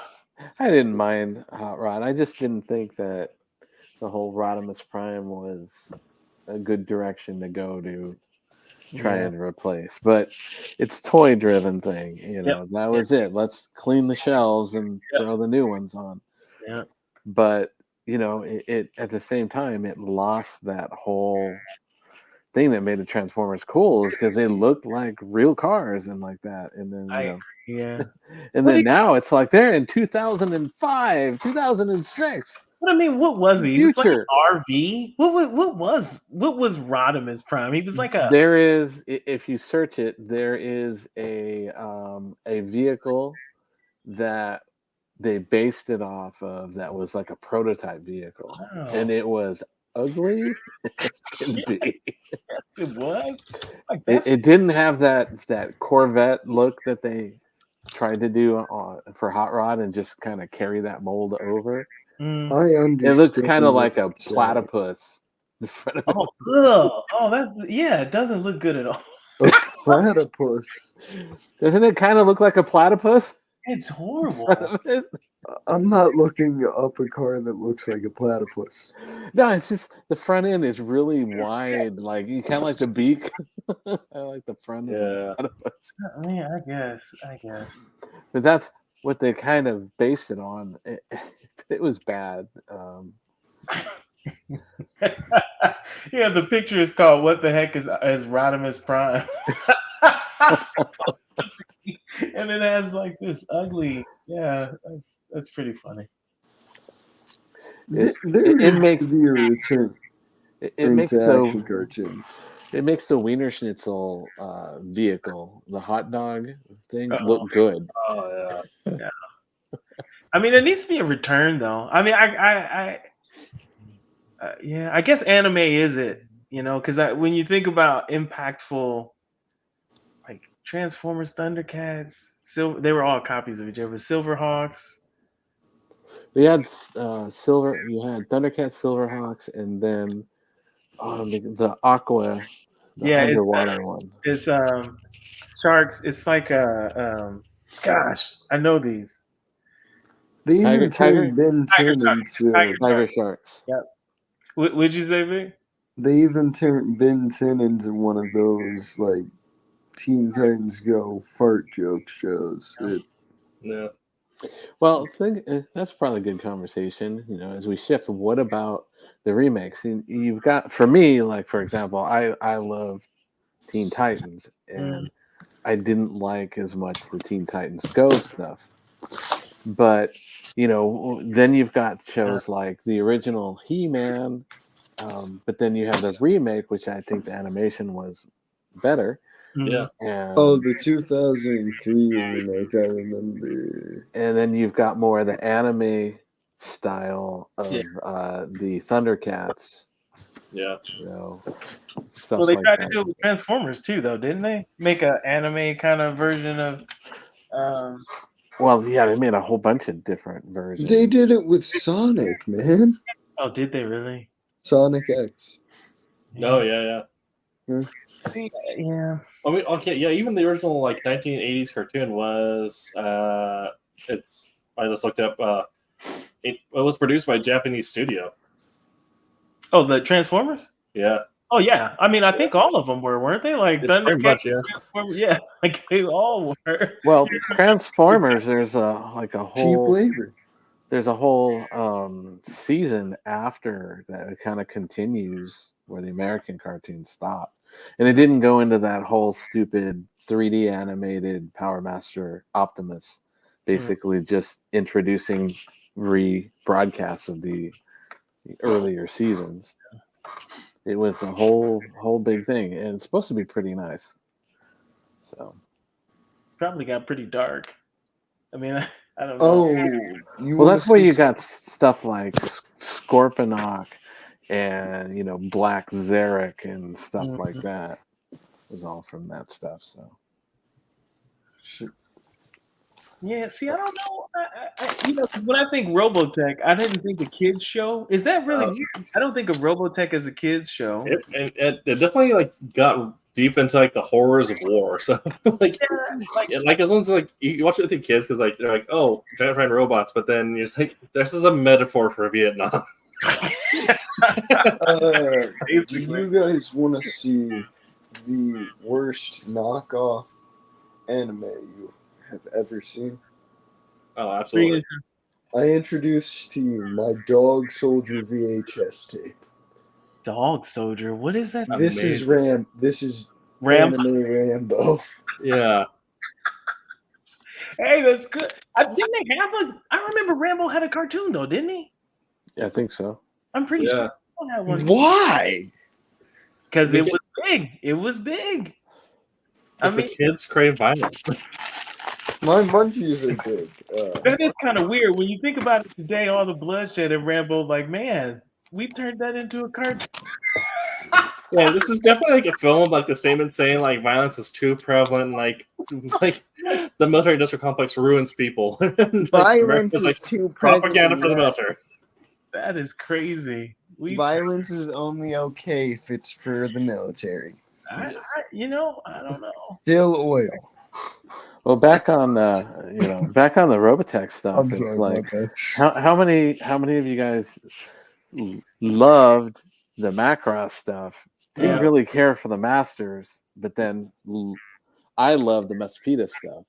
didn't mind Hot Rod. I just didn't think that the whole Rodimus Prime was a good direction to go to try and replace. But it's a toy-driven thing. You know, that was it. Let's clean the shelves and throw the new ones on. Yeah. But you know, it at the same time, it lost that whole thing that made the Transformers cool, is because they looked like real cars and like that. And then and then now it's like they're in 2005, 2006. But I mean, what was he? He was like Future. an RV. What was Rodimus Prime? He was like a. There is, if you search it, there is a vehicle that they based it off of that was like a prototype vehicle, and it was ugly as can be. It was. It didn't have that Corvette look that they tried to do for Hot Rod and just kind of carry that mold over. I understand. It looked kind of like a platypus. It doesn't look good at all. A platypus. Doesn't it kind of look like a platypus? It's horrible. I'm not looking up a car that looks like a platypus. No, it's just the front end is really wide, like you kind of like the beak. I like the front end. Of the platypus. Yeah, I guess. But that's what they kind of based it on. It was bad. Yeah, the picture is called "What the heck is Rodimus Prime?" And it has like this ugly. Yeah, that's pretty funny. There needs to be a return. It makes action cartoons. It makes the Wiener Schnitzel vehicle, the hot dog thing, look good. Oh yeah. I mean, there needs to be a return, though. I mean, I guess anime is it, you know, because when you think about impactful, like Transformers, Thundercats, they were all copies of each other. Silverhawks. We had You had Thundercats, Silverhawks, and then the Aqua, underwater one. It's Sharks. It's like gosh, I know these. They even turned Ben 10 into Tiger Sharks. Yep. What'd you say, Vic? They even turned Ben 10 into one of those like Teen Titans Go fart joke shows. Yeah. Well, that's probably a good conversation. You know, as we shift, what about the remakes? You've got, for me, like for example, I love Teen Titans, and I didn't like as much the Teen Titans Go stuff. But you know, then you've got shows like the original He-Man, but then you have the remake, which I think the animation was better. Yeah. And, the 2003 remake, I remember. And then you've got more of the anime style of the Thundercats Yeah. You know, stuff Well, they like tried to that. do it with Transformers too, though, didn't they? Make an anime kind of version of. Um, Well, yeah, they made a whole bunch of different versions. They did it with Sonic, man. oh, did they really? Sonic X. Oh yeah. Yeah. I mean, okay, yeah. Even the original like 1980s cartoon was it's. I just looked up. It was produced by a Japanese studio. Oh, the Transformers. Yeah, Oh yeah. I mean, I think all of them weren't they? Like pretty Thundercats, much. Yeah. Transformers. Yeah, like they all were. Well, Transformers, there's a Cheap whole labor. season after that. It kind of continues where the American cartoon stopped, and it didn't go into that whole stupid 3D animated Power Master Optimus, basically just introducing rebroadcasts of the earlier seasons. It was a whole big thing, and it's supposed to be pretty nice. So Probably got pretty dark. I mean, I don't know. Oh, you well, wanna that's where see you got stuff like Scorponok and Black Zarek and stuff like that. It was all from that stuff. So Yeah, see, I don't know. When I think Robotech, I didn't think a kids show. Is that really? I don't think of Robotech as a kids show. It definitely like got deep into like the horrors of war. So like as one's like you watch it with your kids because like they're like, oh, giant robots, but then you're just like, this is a metaphor for Vietnam. do you guys want to see the worst knockoff anime you have ever seen? Oh, absolutely. I introduced to you my Dog Soldier VHS tape. Dog Soldier. What is that? This is This is Ram. Anime Rambo. Yeah. Hey, that's good. Didn't they have a? I remember Rambo had a cartoon though, didn't he? yeah, I think so. I'm pretty Yeah. sure he had one. Why? Because it was big. It was big. I The mean, kids crave violence. My munchies are big. that is kind of weird when you think about it today. All the bloodshed in Rambo, like, man, we turned that into a cartoon. Yeah, this is definitely like a film like the statement saying like violence is too prevalent, like the military industrial complex ruins people. Like, Violence is like too propaganda prevalent. for the military. That is crazy. Violence is only okay if it's for the military. I don't know. Still oil. Well, back on the Robotech stuff. I'm It's sorry like about that. how many of you guys loved the Macross stuff? Didn't really care for the Masters, but then I love the Mespita stuff.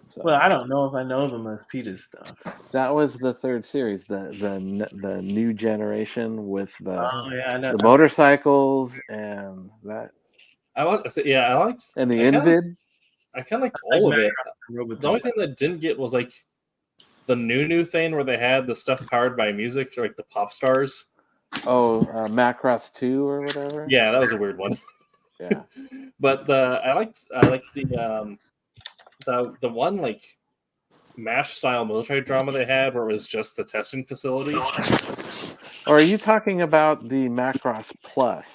So Well, I don't know if I know the Mespita stuff. that was the third series, the new generation with the I know. the motorcycles and that I want to say, yeah, I liked and the I kinda- Invid. I kind of like all of it. Robotech. The only thing that didn't get was like the new thing where they had the stuff powered by music, like the pop stars. Oh, Macross 2 or whatever. Yeah, that was a weird one. Yeah. But I liked the one like MASH style military drama they had where it was just the testing facility. Or are you talking about the Macross Plus?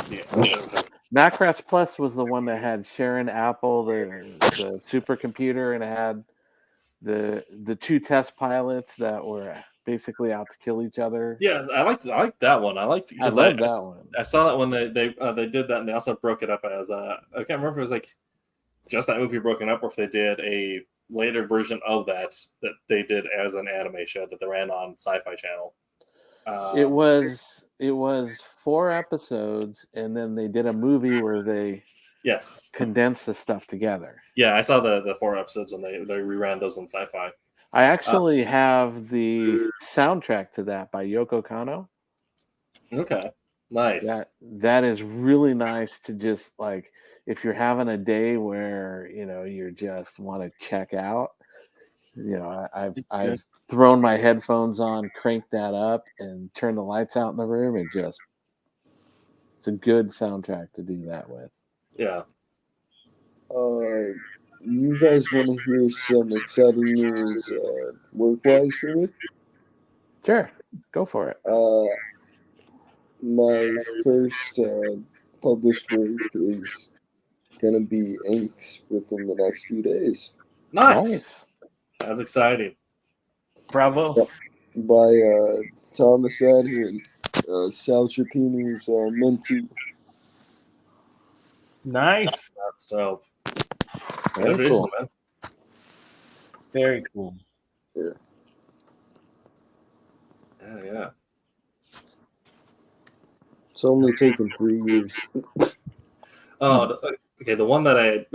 Yeah. Macross Plus was the one that had Sharon Apple, the supercomputer, and it had the two test pilots that were basically out to kill each other. Yeah, I liked that one. I loved that one. I saw that one. They did that, and they also broke it up as I can't remember if it was like just that movie broken up, or if they did a later version of that they did as an anime show that they ran on Sci-Fi Channel. It was 4 episodes, and then they did a movie where they condensed the stuff together. Yeah, I saw the 4 episodes when they reran those on Sci-Fi. I actually have the soundtrack to that by Yoko Kanno. Okay, nice. That is really nice to just like if you're having a day where you just want to check out. I've thrown my headphones on, cranked that up, and turned the lights out in the room, and it's a good soundtrack to do that with. Yeah. You guys want to hear some exciting news work-wise for me? Sure, go for it. my first published work is gonna be inked within the next few days. Nice. That's exciting. Bravo. Yep. By Thomas Adrian, Sal Trapini's Minty. Nice. That's dope. Very Congratulations, cool. man. Very cool. Yeah. It's only taken 3 years. Oh, okay. The one that I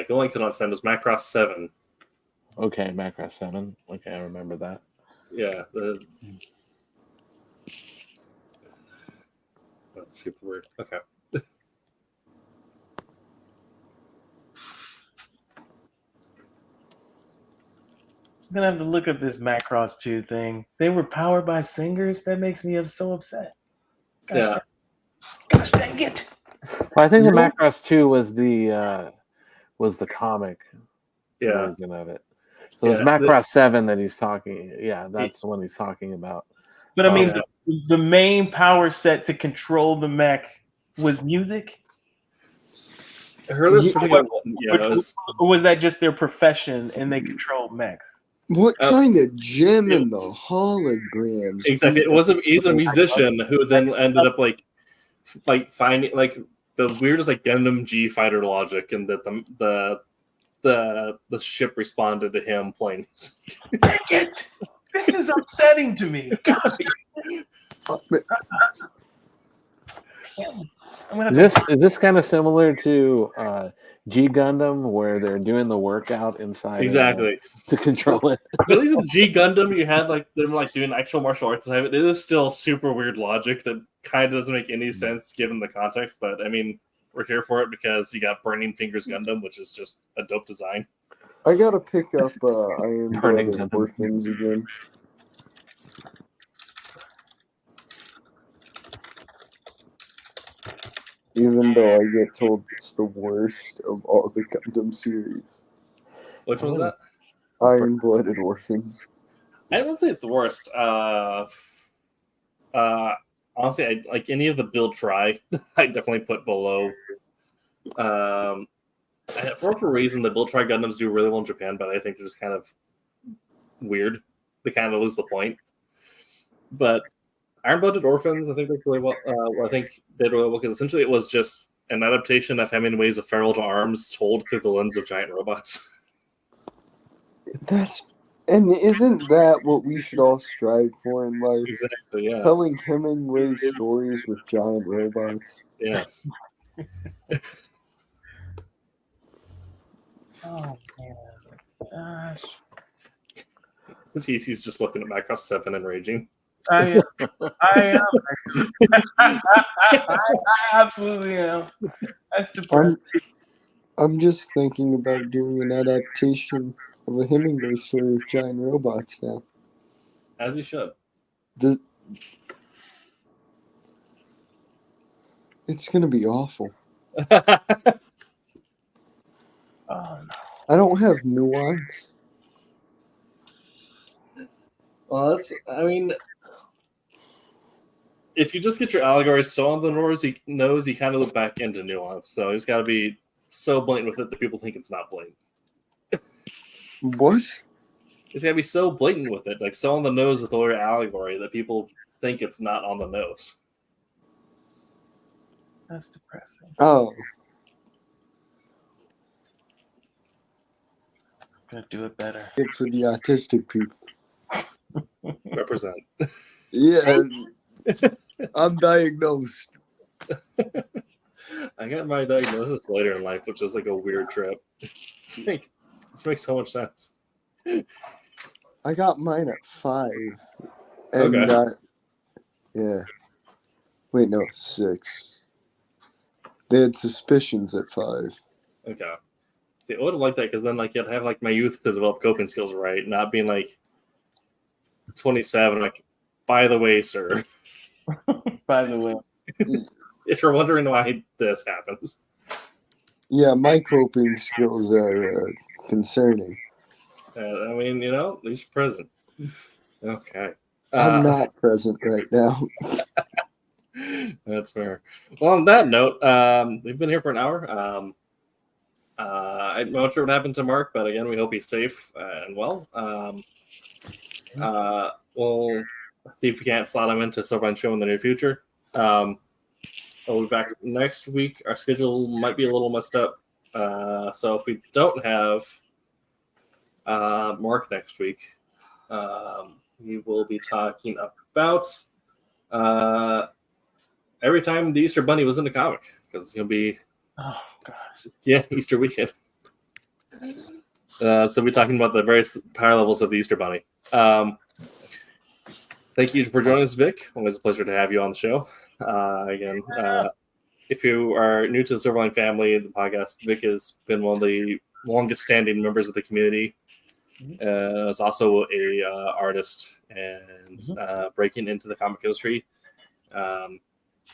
only could not send was Macross 7. Okay, Macross 7. Okay, I remember that. Yeah. That's super weird. Okay. I'm gonna have to look up this Macross 2 thing. They were powered by singers? That makes me so upset. Yeah. Gosh dang it. Well, I think the You know- Macross 2 was the comic Yeah. version of it. So it's Yeah, Macross 7 that he's talking. Yeah, that's the one he's talking about. But I mean, Yeah. the main power set to control the mech was music? I heard this You- particular one. Yeah, it was, Or was that just their profession and they controlled mechs? What Uh, kind of gem in the holograms? exactly. He's a musician who then ended up like finding like the weirdest like Gundam G fighter logic, and that the ship responded to him playing. Dang it! This is upsetting to me. Gosh. I'm gonna Is this kind of similar to G Gundam, where they're doing the workout inside Exactly. to control it? But at least with G Gundam, you had like them like doing actual martial arts. It is still super weird logic that kind of doesn't make any sense given the context. But I mean, we're here for it because you got Burning Fingers Gundam, which is just a dope design. I gotta pick up Iron Burning Blooded Gundam. Orphans again. Even though I get told it's the worst of all the Gundam series. Which was that? Iron Blooded Orphans. I wouldn't say it's the worst. Honestly, I like any of the build try. I definitely put below. For a reason, the build try Gundams do really well in Japan, but I think they're just kind of weird. They kind of lose the point. But Iron Blooded Orphans, I think they did really well. I think they did really well because essentially it was just an adaptation of Hemingway's A Farewell to Arms told through the lens of giant robots. And isn't that what we should all strive for in life? Exactly. Yeah. Telling Hemingway's stories with giant robots. Yes. Oh man, gosh. He's just looking at Macross 7 and raging. I am. I absolutely am. That's depressing. I'm just thinking about doing an adaptation of a Hemingway story with giant robots now. As you should. It's gonna be awful. Oh no. I don't have nuance. Well, I mean, if you just get your allegory so on the nose, you kind of look back into nuance. So it's got to be so blatant with it that people think it's not blatant. What? It's got to be so blatant with it, like so on the nose with the word allegory that people think it's not on the nose. That's depressing. Oh, Gotta do it better. good for the autistic people. Represent. Yeah, I'm diagnosed. I got my diagnosis later in life, which is like a weird trip. This makes so much sense. I got mine at 5. And Okay. yeah. Wait, no, 6. They had suspicions at 5. Okay. See, I would have liked that because then, like, you'd have like my youth to develop coping skills, right? Not being like 27. Like, by the way, sir, By the way. if you're wondering why this happens, Yeah, my coping skills are concerning. I mean, at least you're present. Okay. I'm not present right now. That's fair. Well, on that note, we've been here for an hour. I'm not sure what happened to Mark, but again, we hope he's safe and well. We'll see if we can't slot him into Silverline show in the near future. We'll be back next week. Our schedule might be a little messed up. So if we don't have Mark next week, we will be talking about every time the Easter Bunny was in the comic, because it's going to be Easter weekend. So we'll be talking about the various power levels of the Easter Bunny. Thank you for joining us, Vic. Always a pleasure to have you on the show. Again, if you are new to the Silverline family, the podcast, Vic has been one of the longest standing members of the community. Is also a artist and breaking into the comic industry.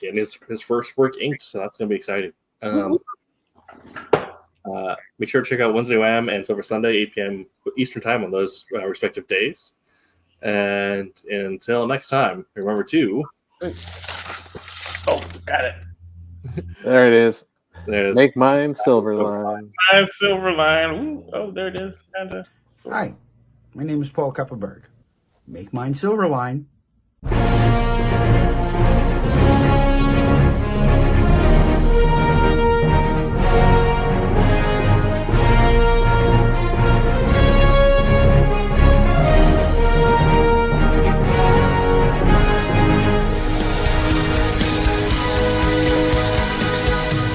Getting his first work inked, so that's going to be exciting. Make sure to check out Wednesday Wham and Silver Sunday, 8 p.m. Eastern Time on those respective days. And until next time, remember to... Oh, got it. There it is. There it is. Make mine Silverline. Silverline. Ooh, oh, there it is. Kinda. Hi, my name is Paul Kupperberg. Make mine Silverline.